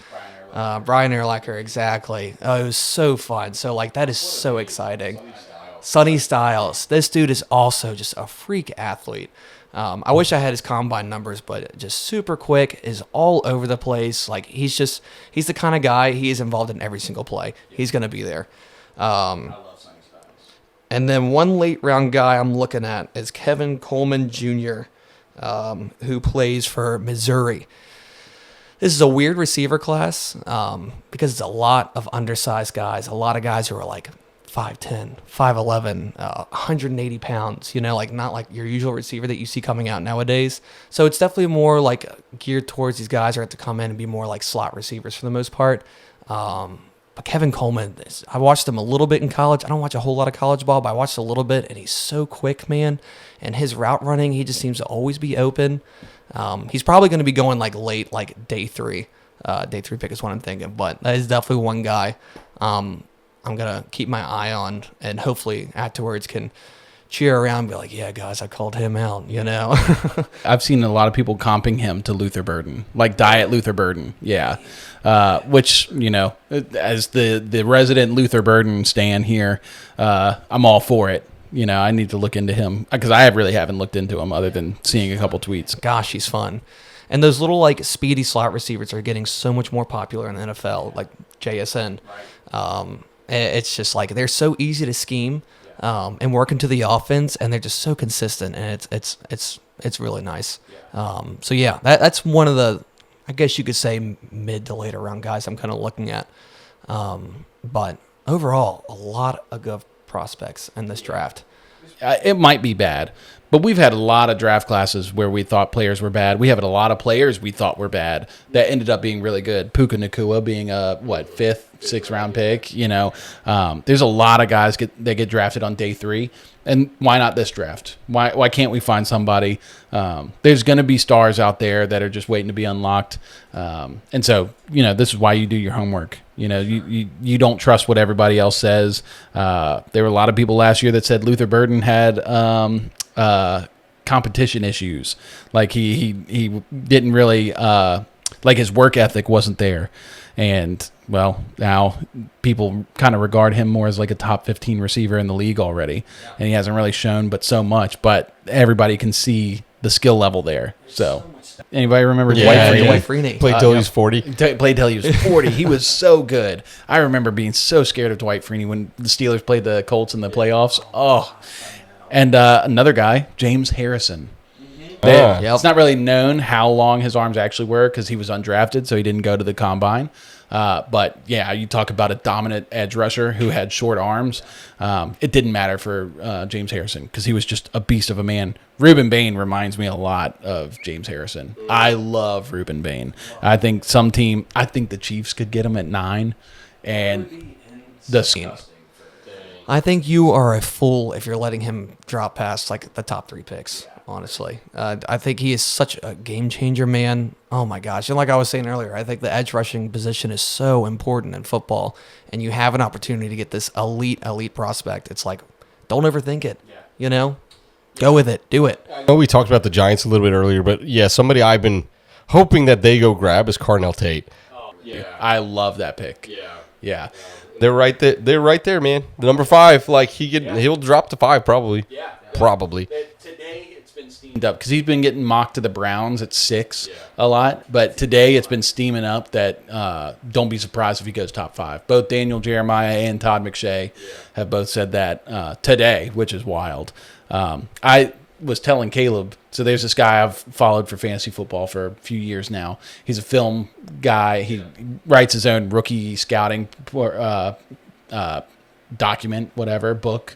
Brian Urlacher, exactly. Oh, it was so fun. So like that is so exciting. Sonny Styles. This dude is also just a freak athlete. I wish I had his combine numbers, but just super quick, is all over the place. Like he's the kind of guy, he is involved in every single play. He's going to be there. I love Sonny Styles. And then one late round guy I'm looking at is Kevin Coleman Jr., who plays for Missouri. This is a weird receiver class because it's a lot of undersized guys, a lot of guys who are like 5'10", 5'11", 180 pounds, like not like your usual receiver that you see coming out nowadays. So it's definitely more like geared towards these guys who have to come in and be more like slot receivers for the most part. But Kevin Coleman, I watched him a little bit in college. I don't watch a whole lot of college ball, but I watched a little bit, and he's so quick, man. And his route running, he just seems to always be open. He's probably going to be going like late, like day 3. Day 3 pick is what I'm thinking, but that is definitely one guy I'm going to keep my eye on, and hopefully afterwards can cheer around and be like, yeah, guys, I called him out, I've seen a lot of people comping him to Luther Burden, like Diet Luther Burden. Yeah. Which, as the resident Luther Burden stan here, I'm all for it. I need to look into him because I really haven't looked into him other than seeing a couple tweets. Gosh, he's fun. And those little like speedy slot receivers are getting so much more popular in the NFL, like JSN. It's just like they're so easy to scheme and work into the offense, and they're just so consistent, and it's really nice. So yeah, that's one of the, I guess you could say, mid to later round guys I'm kind of looking at. But overall, a lot of good prospects in this draft. It might be bad, but we've had a lot of draft classes where we thought players were bad. We have a lot of players we thought were bad that ended up being really good. Puka Nacua being a, 5th, 6th round pick. There's a lot of guys that get drafted on day 3. And why not this draft? Why can't we find somebody? There's going to be stars out there that are just waiting to be unlocked. And so, this is why you do your homework. You don't trust what everybody else says. There were a lot of people last year that said Luther Burden had competition issues. Like he didn't really like his work ethic wasn't there. And well, now people kind of regard him more as like a top 15 receiver in the league already. And he hasn't really shown but so much, but everybody can see the skill level there. So anybody remember Dwight Freeney? Played till he was 40. Played till he was 40. He was so good. I remember being so scared of Dwight Freeney when the Steelers played the Colts in the playoffs. Oh, and another guy, James Harrison. It's not really known how long his arms actually were because he was undrafted, so he didn't go to the combine. But yeah, you talk about a dominant edge rusher who had short arms. It didn't matter for James Harrison because he was just a beast of a man. Reuben Bain reminds me a lot of James Harrison. I love Reuben Bain. I think the Chiefs could get him at 9, and I think you are a fool if you're letting him drop past like the top 3 picks. Honestly, I think he is such a game changer, man. Oh my gosh. And like I was saying earlier, I think the edge rushing position is so important in football, and you have an opportunity to get this elite prospect. It's like, don't overthink it, go with it, do it. I know we talked about the Giants a little bit earlier, but yeah, somebody I've been hoping that they go grab is Carnell Tate. I love that pick. Yeah. They're right there. They're right there, man. The number 5, like he'll drop to 5 probably. Yeah. Probably. Today it's been steamed up because he's been getting mocked to the Browns at 6 a lot, but today it's been steaming up that don't be surprised if he goes top 5. Both Daniel Jeremiah and Todd McShay have both said that today, which is wild. I was telling Caleb, so there's this guy I've followed for fantasy football for a few years now. He's a film guy. He writes his own rookie scouting document, whatever, book.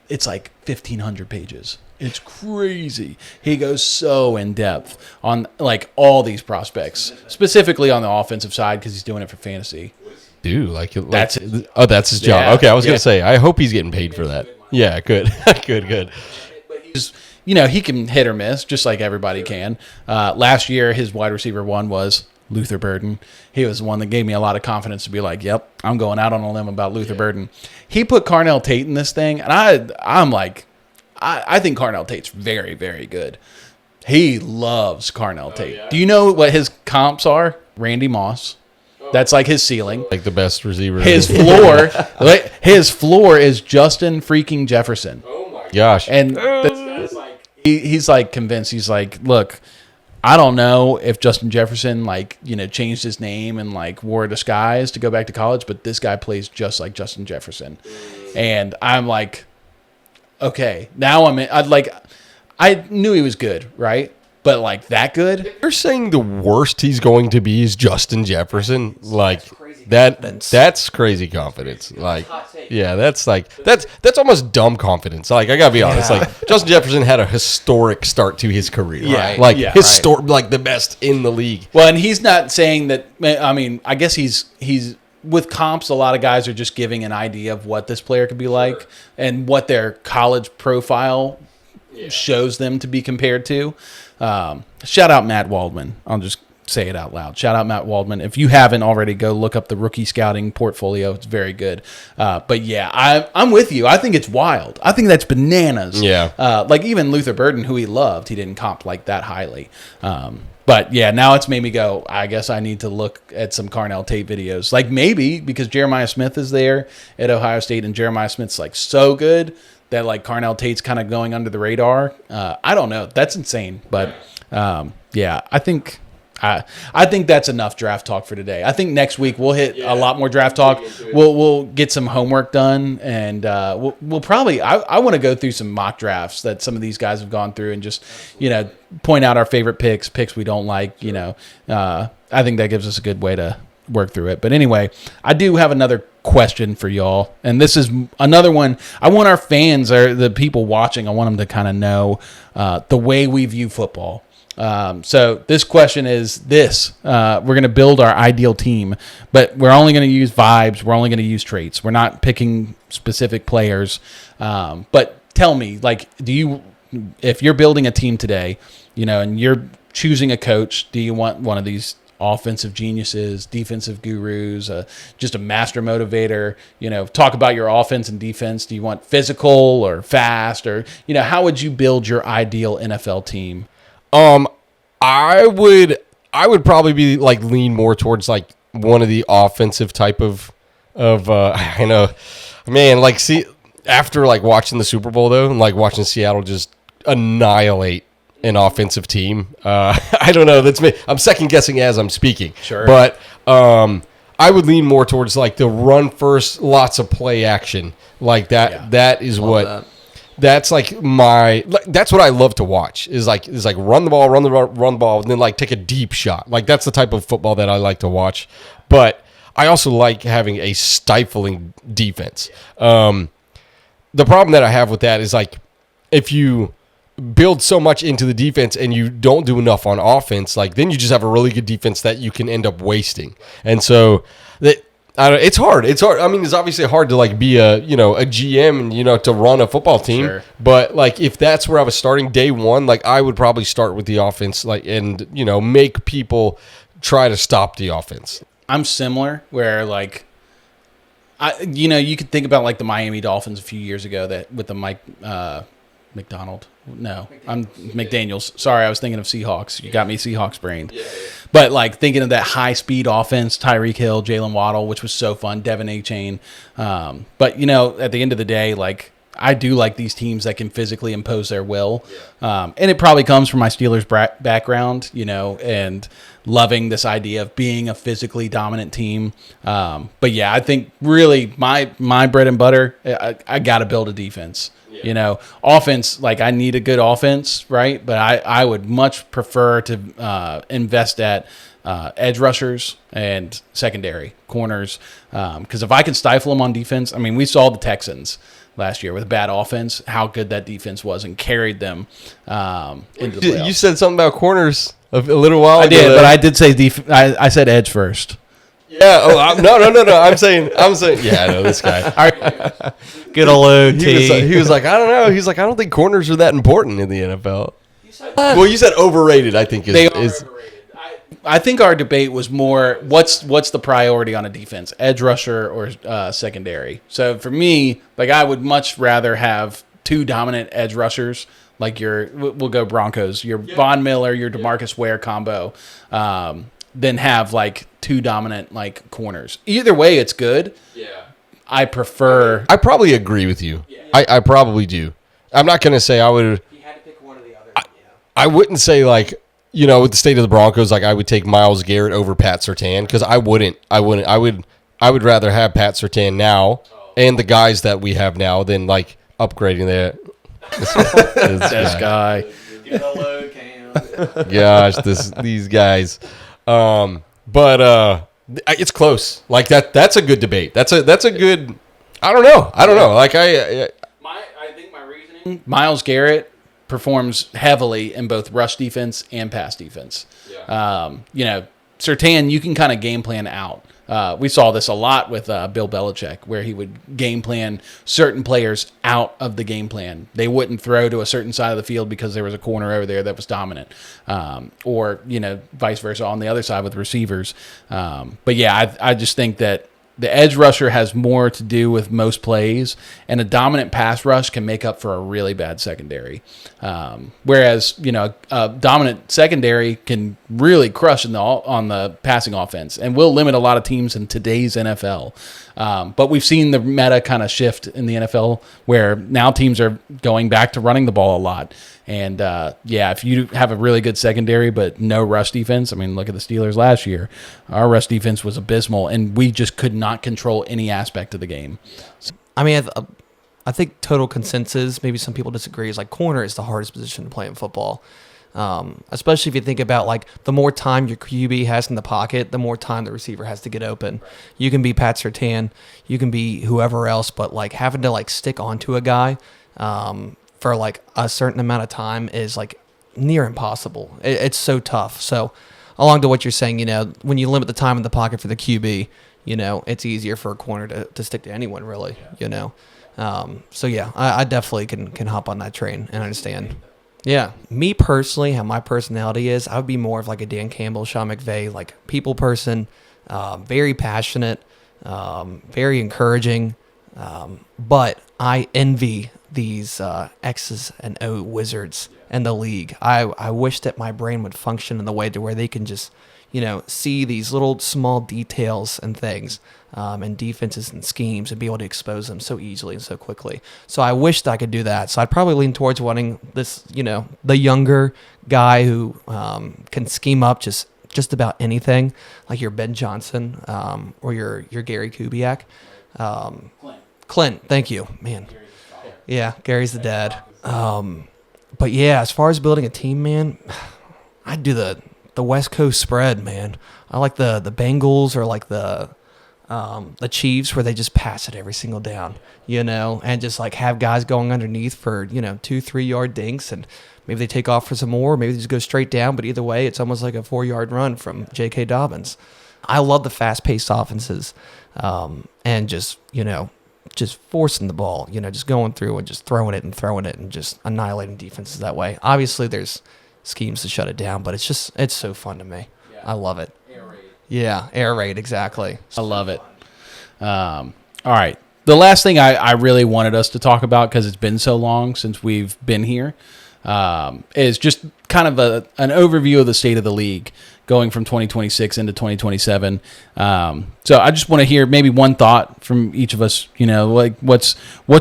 It's like 1,500 pages. It's crazy. He goes so in depth on like all these prospects, specifically on the offensive side because he's doing it for fantasy. Dude, that's it. Oh, that's his job. Yeah, okay, I was gonna say, I hope he's getting paid for that. Yeah, good, good. He's, he can hit or miss just like everybody can. Last year, his wide receiver 1 was Luther Burden. He was the one that gave me a lot of confidence to be like, yep, I'm going out on a limb about Luther Burden. He put Carnell Tate in this thing, and I'm like, I think Carnell Tate's very, very good. He loves Carnell Tate. Yeah. Do you know what his comps are? Randy Moss. That's like his ceiling. Like the best receiver. His floor is Justin freaking Jefferson. Oh my gosh. And he's like convinced. He's like, look, I don't know if Justin Jefferson changed his name and wore a disguise to go back to college, but this guy plays just like Justin Jefferson. And I'm like, okay, now I'm in. I knew he was good, right? But that good? You're saying the worst he's going to be is Justin Jefferson? That's crazy confidence. That's almost dumb confidence. I gotta be honest. Justin Jefferson had a historic start to his career. Yeah. The best in the league. Well, and he's not saying that. I mean, I guess he's with comps. A lot of guys are just giving an idea of what this player could be like and what their college profile shows them to be compared to. Shout out Matt Waldman. I'll just say it out loud. Shout out Matt Waldman. If you haven't already, go look up the rookie scouting portfolio. It's very good. But yeah, I'm with you. I think it's wild. I think that's bananas. Yeah. Even Luther Burden, who he loved, he didn't comp that highly. But yeah, now it's made me go, I guess I need to look at some Carnell Tate videos. Maybe because Jeremiah Smith is there at Ohio State and Jeremiah Smith's so good that Carnell Tate's kind of going under the radar. I don't know. That's insane. But yeah, I think that's enough draft talk for today. I think next week we'll hit a lot more draft talk. We'll get some homework done, and we'll probably. I want to go through some mock drafts that some of these guys have gone through, and just point out our favorite picks we don't like. I think that gives us a good way to work through it. But anyway, I do have another question for y'all, and this is another one. I want our fans or the people watching, I want them to kind of know the way we view football. So this question is this. We're going to build our ideal team, but we're only going to use vibes. We're only going to use traits. We're not picking specific players. But tell me, if you're building a team today, and you're choosing a coach, do you want one of these offensive geniuses, defensive gurus, just a master motivator? Talk about your offense and defense. Do you want physical or fast, or how would you build your ideal NFL team? I would probably be lean more towards one of the offensive type of I know, man, see, after watching the Super Bowl though, and watching Seattle just annihilate an offensive team. I don't know. That's me. I'm second guessing as I'm speaking. Sure. But I would lean more towards the run first, lots of play action that. Yeah. That is what. That. That's that's what I love to watch is run the ball, run the ball, and then take a deep shot. That's the type of football that I like to watch. But I also like having a stifling defense. The problem that I have with that is if you build so much into the defense and you don't do enough on offense, then you just have a really good defense that you can end up wasting. And so it's hard. It's hard. I mean, it's obviously hard to be a GM and to run a football team. Sure. But if that's where I was starting day one, I would probably start with the offense, and make people try to stop the offense. I'm similar where you could think about the Miami Dolphins a few years ago that with the Mike McDonald. No, I'm McDaniels. Sorry, I was thinking of Seahawks. You got me Seahawks brained. Yeah. But thinking of that high speed offense, Tyreek Hill, Jalen Waddle, which was so fun, Devin A-Chain. But at the end of the day, I do like these teams that can physically impose their will. Yeah. And it probably comes from my Steelers background, and loving this idea of being a physically dominant team. But yeah, I think really my bread and butter, I got to build a defense. Yeah. Offense, I need a good offense, right? But I would much prefer to invest at edge rushers and secondary corners. Because if I can stifle them on defense, we saw the Texans last year with a bad offense, how good that defense was and carried them into the playoffs. You said something about corners a little while ago. I did, but I did say I said edge first. Yeah. Oh, no. I'm saying. Yeah, I know this guy. All right. Good old OT. He was like, I don't know. He's like, I don't think corners are that important in the NFL. Well, you said overrated. I think they are overrated. I think our debate was more what's the priority on a defense, edge rusher or secondary. So for me, I would much rather have two dominant edge rushers. We'll go Broncos, your Von Miller, your DeMarcus Ware combo. Than have two dominant corners. Either way, it's good. Yeah. I prefer. I probably agree with you. Yeah. I probably do. I'm not going to say I would. You had to pick one or the other. I wouldn't say with the state of the Broncos, I would take Myles Garrett over Pat Surtain because I wouldn't. I would rather have Pat Surtain now and the guys that we have now than upgrading that. This guy. Get a low cam. Gosh, these guys. But it's close. That's a good debate. That's a good. I don't know. I think my reasoning. Myles Garrett performs heavily in both rush defense and pass defense. Yeah. Surtain, you can kind of game plan out. We saw this a lot with Bill Belichick, where he would game plan certain players out of the game plan. They wouldn't throw to a certain side of the field because there was a corner over there that was dominant, or vice versa on the other side with receivers. But yeah, I just think that the edge rusher has more to do with most plays, and a dominant pass rush can make up for a really bad secondary. Whereas, a dominant secondary can really crush on the passing offense and will limit a lot of teams in today's NFL. But we've seen the meta kind of shift in the NFL where now teams are going back to running the ball a lot. And, if you have a really good secondary but no rush defense, I mean, look at the Steelers last year. Our rush defense was abysmal, and we just could not control any aspect of the game. I mean, I think total consensus, maybe some people disagree, is like corner is the hardest position to play in football. Especially if you think about like the more time your QB has in the pocket, the more time the receiver has to get open. You can be Pat Surtain, you can be whoever else, but like having to like stick onto a guy for like a certain amount of time is like near impossible. It's so tough. So along to what you're saying, when you limit the time in the pocket for the QB, it's easier for a corner to stick to anyone really, So yeah, I definitely can hop on that train and understand. Yeah. Me personally, how my personality is, I would be more of like a Dan Campbell, Sean McVay, like people person, very passionate, very encouraging. But I envy these X's and O wizards in the league. I wish that my brain would function in the way to where they can just, see these little small details and things and defenses and schemes and be able to expose them so easily and so quickly. So I wish that I could do that. So I'd probably lean towards wanting this, the younger guy who can scheme up just about anything, like your Ben Johnson or your Gary Kubiak. Clint, thank you, man. Yeah, Gary's the dad. But yeah, as far as building a team, man, I'd do the West Coast spread, man. I like the Bengals or like the Chiefs where they just pass it every single down, and just like have guys going underneath for 2-3 yard dinks, and maybe they take off for some more, maybe they just go straight down. But either way, it's almost like a 4-yard run from J.K. Dobbins. I love the fast-paced offenses, and just forcing the ball, just going through and just throwing it and just annihilating defenses that way. Obviously, there's schemes to shut it down, but it's so fun to me. Yeah. I love it. Air raid. Yeah, air raid, exactly. I love it. All right. The last thing I really wanted us to talk about, because it's been so long since we've been here, is just kind of an overview of the state of the league going from 2026 into 2027. So I just want to hear maybe one thought from each of us, like what's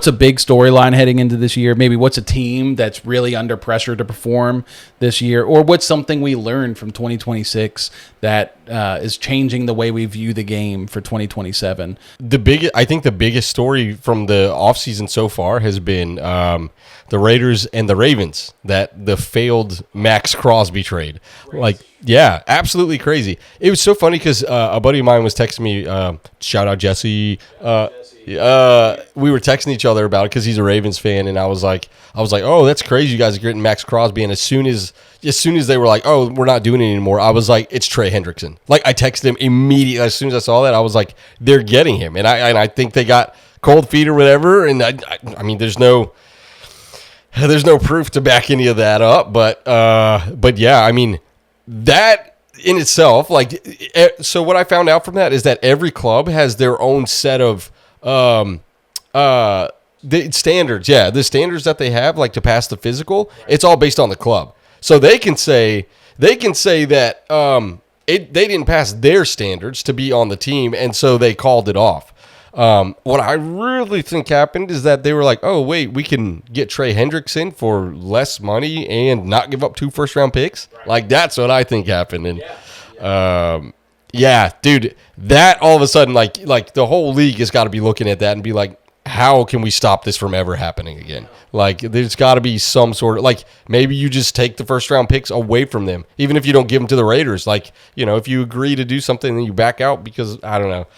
a big storyline heading into this year? Maybe what's a team that's really under pressure to perform this year? Or what's something we learned from 2026 that is changing the way we view the game for 2027? I think the biggest story from the offseason so far has been the Raiders and the Ravens, that the failed Max Crosby trade. Crazy. Like, yeah, absolutely crazy. It was so funny because a buddy of mine was texting me, shout out Jesse. We were texting each other about it because he's a Ravens fan, and I was like, oh, that's crazy. You guys are getting Max Crosby, and as soon as they were like, oh, we're not doing it anymore, I was like, it's Trey Hendrickson. Like, I texted him immediately as soon as I saw that. I was like, they're getting him, and I think they got cold feet or whatever. And I mean, there's no proof to back any of that up, but yeah, I mean, that in itself, like, so what I found out from that is that every club has their own set of the standards. Yeah, the standards that they have, like to pass the physical, it's all based on the club. So they can say that they didn't pass their standards to be on the team, and so they called it off. What I really think happened is that they were like, oh, wait, we can get Trey Hendrickson for less money and not give up 2 first-round picks? Right. Like, that's what I think happened. And, yeah, dude, that all of a sudden, like the whole league has got to be looking at that and be like, how can we stop this from ever happening again? Like, there's got to be some sort of, like, maybe you just take the first-round picks away from them, even if you don't give them to the Raiders. Like, if you agree to do something, then you back out because, I don't know.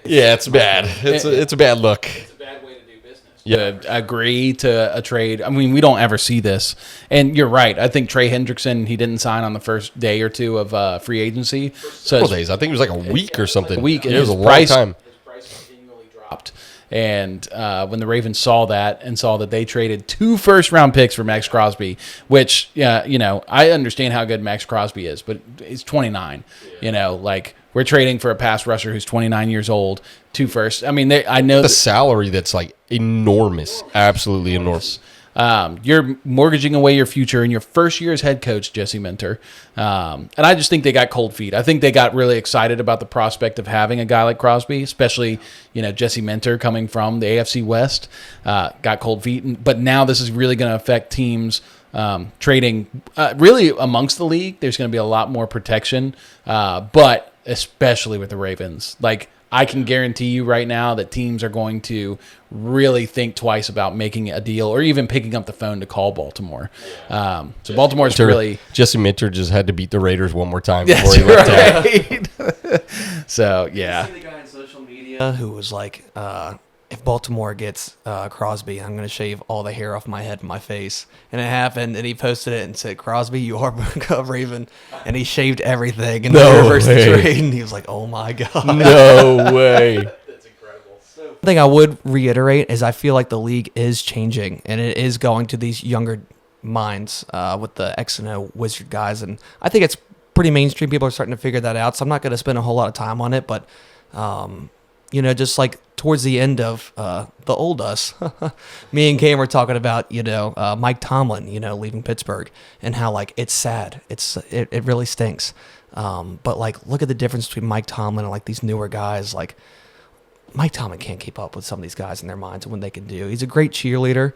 Yeah, it's bad. It's a bad look. It's a bad way to do business. Yeah, agree to a trade. I mean, we don't ever see this. And you're right. I think Trey Hendrickson, he didn't sign on the first day or two of free agency. Several days. I think it was like a week or something. A week. It was a long time. His price continually dropped. And when the Ravens saw that and saw that they traded 2 first-round picks for Max Crosby, which, I understand how good Max Crosby is, but he's 29. Like, we're trading for a pass rusher who's 29 years old 2 firsts. I mean, I know The salary that's like enormous, absolutely enormous. you're mortgaging away your future in your first year as head coach, Jesse Minter. And I just think they got cold feet. I think they got really excited about the prospect of having a guy like Crosby, especially, Jesse Minter coming from the AFC West, got cold feet. But now this is really going to affect teams trading really amongst the league. There's going to be a lot more protection, but especially with the Ravens. Like, I can guarantee you right now that teams are going to really think twice about making a deal or even picking up the phone to call Baltimore. So Baltimore's really... Jesse Minter just had to beat the Raiders one more time before he left town. Right. So, yeah. See the guy on social media who was like, if Baltimore gets Crosby, I'm going to shave all the hair off my head and my face. And it happened, and he posted it and said, Crosby, you are a Raven. And he shaved everything and No reversed the way. trade. And he was like, oh, my God. No way. One thing I would reiterate is I feel like the league is changing, and it is going to these younger minds with the X and O wizard guys. And I think it's pretty mainstream. People are starting to figure that out, so I'm not going to spend a whole lot of time on it. But, just like towards the end of the old us, me and Cam were talking about, Mike Tomlin, leaving Pittsburgh and how, like, it's sad. It really stinks. But, like, look at the difference between Mike Tomlin and, like, these newer guys. Like, Mike Tomlin can't keep up with some of these guys in their minds and what they can do. He's a great cheerleader,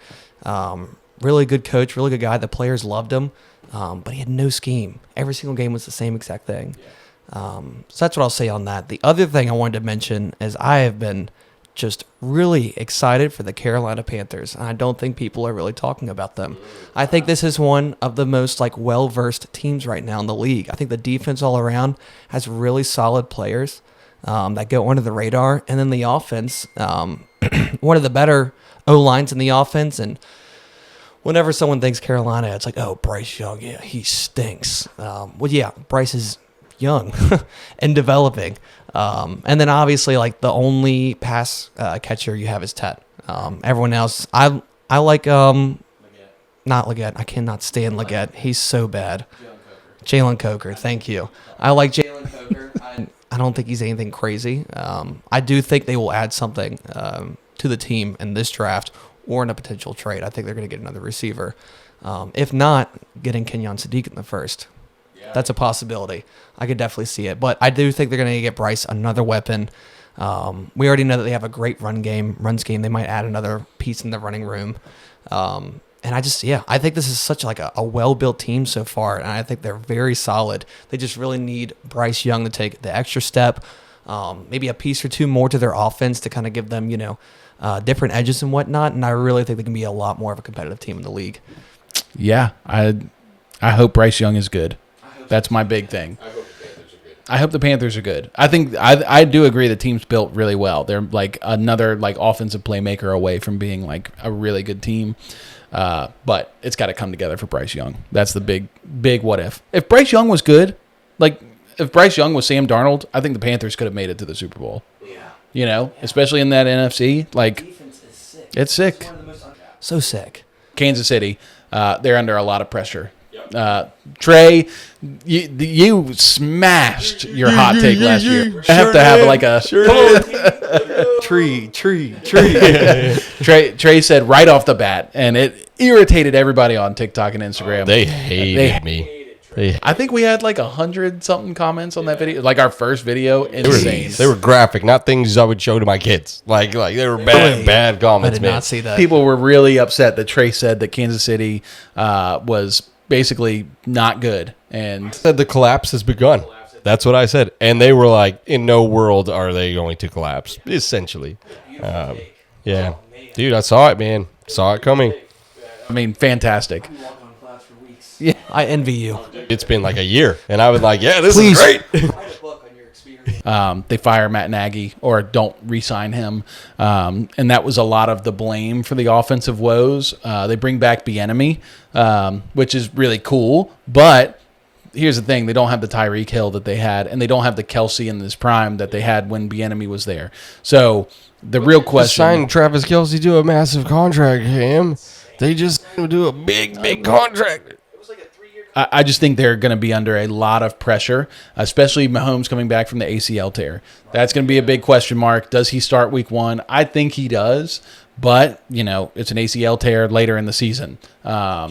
really good coach, really good guy. The players loved him, but he had no scheme. Every single game was the same exact thing. So that's what I'll say on that. The other thing I wanted to mention is I have been just really excited for the Carolina Panthers, and I don't think people are really talking about them. I think this is one of the most well-versed teams right now in the league. I think the defense all around has really solid players that go under the radar, and then the offense, one of the better O-lines in the offense. And whenever someone thinks Carolina, it's like, oh, Bryce Young, yeah, he stinks. Bryce is young and developing. And then obviously, the only pass catcher you have is Ted. Everyone else, I like not Leggett. I cannot stand Leggett. He's so bad. Jalen Coker, thank you. I like Jalen Coker. I don't think he's anything crazy. I do think they will add something to the team in this draft or in a potential trade. I think they're going to get another receiver. If not, getting Kenyon Sadiq in the first. That's a possibility. I could definitely see it. But I do think they're going to get Bryce another weapon. We already know that they have a great runs game. They might add another piece in the running room. And I think this is such a well-built team so far, and I think they're very solid. They just really need Bryce Young to take the extra step, maybe a piece or two more to their offense to kind of give them, different edges and whatnot. And I really think they can be a lot more of a competitive team in the league. Yeah, I hope Bryce Young is good. That's my big thing. I hope the Panthers are good. I think I do agree the team's built really well. They're another offensive playmaker away from being a really good team. But it's got to come together for Bryce Young. That's the big what if. If Bryce Young was good, if Bryce Young was Sam Darnold, I think the Panthers could have made it to the Super Bowl. Yeah. Especially in that NFC. Defense is sick. It's sick. So sick. Kansas City, they're under a lot of pressure. Trey, you smashed your hot take last year. I have to have a tree. Trey said right off the bat, and it irritated everybody on TikTok and Instagram. They hated me. I think we had 100-something comments on that video. Our first video, insane. They were graphic, not things I would show to my kids. They were bad comments, I did not see that. People were really upset that Trey said that Kansas City was basically not good. And said the collapse has begun. That's what I said. And they were like, in no world are they going to collapse, essentially. Yeah. Dude, I saw it, man. Saw it coming. I mean, fantastic. Yeah, I envy you. It's been a year, and I was like, yeah, this is great. They fire Matt Nagy or don't re-sign him, and that was a lot of the blame for the offensive woes. They bring back Bieniemy, which is really cool, but here's the thing: they don't have the Tyreek Hill that they had, and they don't have the Kelsey in this prime that they had when Bieniemy was there. So the real question: signed Travis Kelsey to a massive contract, Cam. They just do a big contract. I just think they're going to be under a lot of pressure, especially Mahomes coming back from the ACL tear. That's going to be a big question mark. Does he start week 1? I think he does, but, it's an ACL tear later in the season. I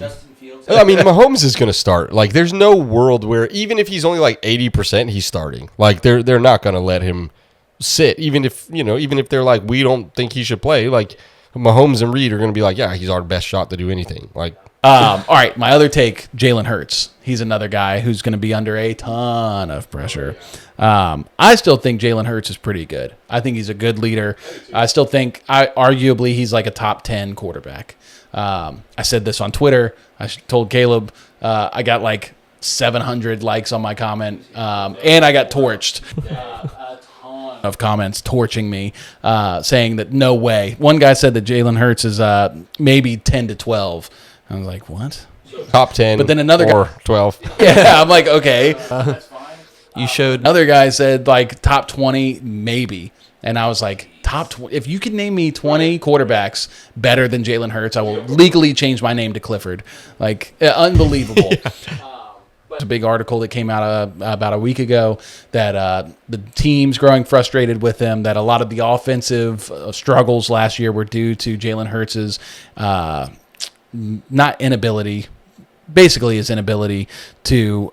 mean, Mahomes is going to start. Like, there's no world where, even if he's only like 80%, he's starting. Like, they're not going to let him sit, even if they're like, we don't think he should play. Like, Mahomes and Reed are going to be like, yeah, he's our best shot to do anything. Like, all right, my other take, Jalen Hurts. He's another guy who's going to be under a ton of pressure. I still think Jalen Hurts is pretty good. I think he's a good leader. I still think, arguably, he's like a top 10 quarterback. I said this on Twitter. I told Caleb I got like 700 likes on my comment, and I got torched. A ton of comments torching me, saying that no way. One guy said that Jalen Hurts is maybe 10 to 12. I was like, what? top 10, But then another or guy, 12. yeah, I'm like, okay. You showed Another guy said like top 20, maybe. And I was like, top 20. If you could name me 20 quarterbacks better than Jalen Hurts, I will legally change my name to Clifford. Like, unbelievable. It's a big article that came out about a week ago that the team's growing frustrated with him, that a lot of the offensive struggles last year were due to Jalen Hurts's not inability, basically his inability to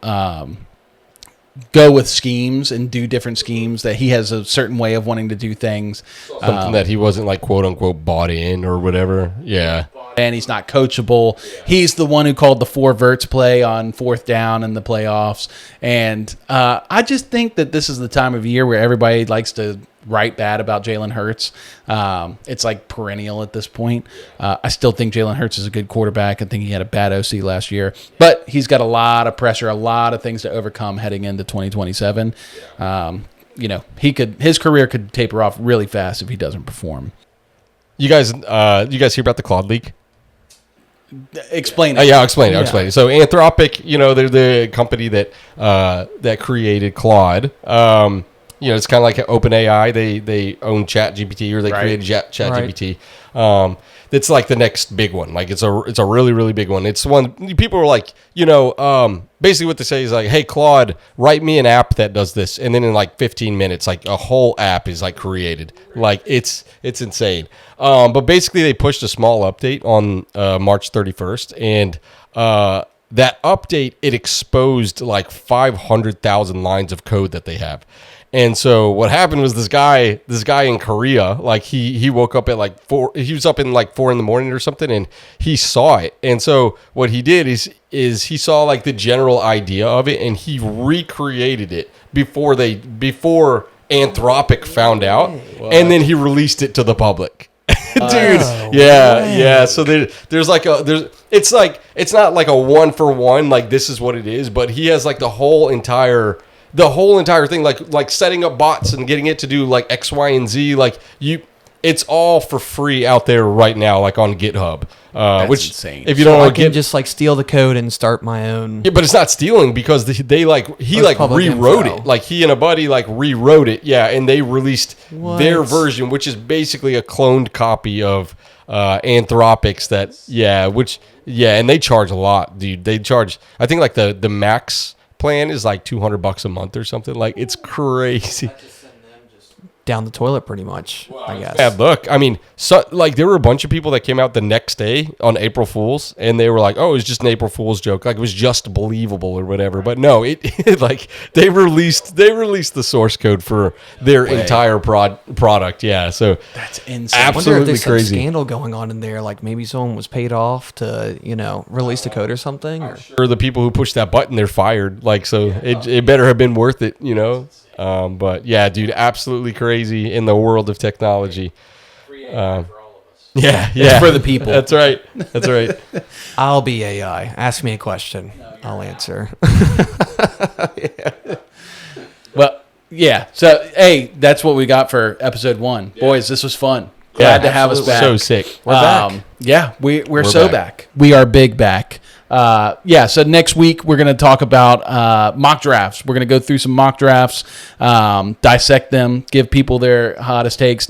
go with schemes and do different schemes, that he has a certain way of wanting to do things. Something that he wasn't like quote unquote bought in or whatever. Yeah. And he's not coachable. He's the one who called the 4 verts play on 4th down in the playoffs. And I just think that this is the time of year where everybody likes to write bad about Jalen Hurts. It's like perennial at this point. I still think Jalen Hurts is a good quarterback. I think he had a bad OC last year. But he's got a lot of pressure, a lot of things to overcome heading into 2027. His career could taper off really fast if he doesn't perform. You guys hear about the Claude leak? Explain it. Yeah, I'll explain it. So Anthropic, they're the company that created Claude. It's kind of like an OpenAI. They own ChatGPT, or they created ChatGPT. It's like the next big one. Like it's a really, really big one. It's one people are like, basically what they say is like, hey, Claude, write me an app that does this. And then in like 15 minutes, like a whole app is like created. Like it's insane. But basically they pushed a small update on March 31st. And that update, it exposed like 500,000 lines of code that they have. And so what happened was this guy in Korea, like he woke up at like 4, he was up in like 4 in the morning or something, and he saw it. And so what he did is he saw like the general idea of it, and he recreated it before Anthropic found out, and then he released it to the public. Dude, yeah. So it's not like a 1-for-1, like this is what it is, but he has like the whole entire thing, like setting up bots and getting it to do like X, Y, and Z. Like it's all for free out there right now, like on GitHub. That's which insane. If you don't know, I can just like steal the code and start my own. Yeah, but it's not stealing because he rewrote it. Like he and a buddy like rewrote it. Yeah, and they released their version, which is basically a cloned copy of Anthropic's. And they charge a lot, dude. They charge, I think like the max plan is like $200 a month or something. Like it's crazy. Down the toilet pretty much, I guess. Bad luck. I mean, so like there were a bunch of people that came out the next day on April Fool's, and they were like, "Oh, it was just an April Fool's joke. Like it was just believable or whatever." But no, it like they released the source code for their entire product. Yeah, so that's insane. I wonder if Absolutely there's some crazy. scandal going on in there. Like maybe someone was paid off to, release the code or something. Or the people who pushed that button, they're fired. Like so, it better have been worth it, But yeah, dude, absolutely crazy in the world of technology. Yeah. It's for the people. That's right. I'll be AI. Ask me a question. I'll answer. Well, yeah. So, hey, that's what we got for episode 1. Boys, this was fun. Glad to have us back. So sick. We're back. Yeah, we're so back. We are big back. yeah, so next week we're going to talk about mock drafts. We're going to go through some mock drafts, dissect them, give people their hottest takes.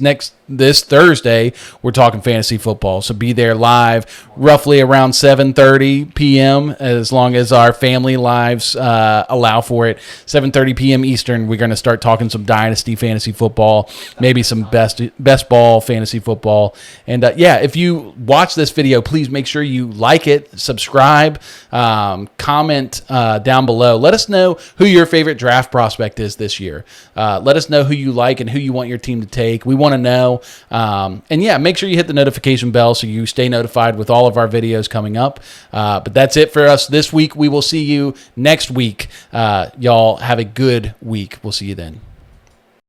This Thursday, we're talking fantasy football. So be there live roughly around 7:30 p.m. as long as our family lives allow for it. 7:30 p.m. Eastern, we're going to start talking some dynasty fantasy football, maybe some best ball fantasy football. And yeah, if you watch this video, please make sure you like it, subscribe, comment down below. Let us know who your favorite draft prospect is this year. Let us know who you like and who you want your team to take. We want to know. And yeah, make sure you hit the notification bell so you stay notified with all of our videos coming up. But that's it for us this week. We will see you next week. Y'all have a good week. We'll see you then.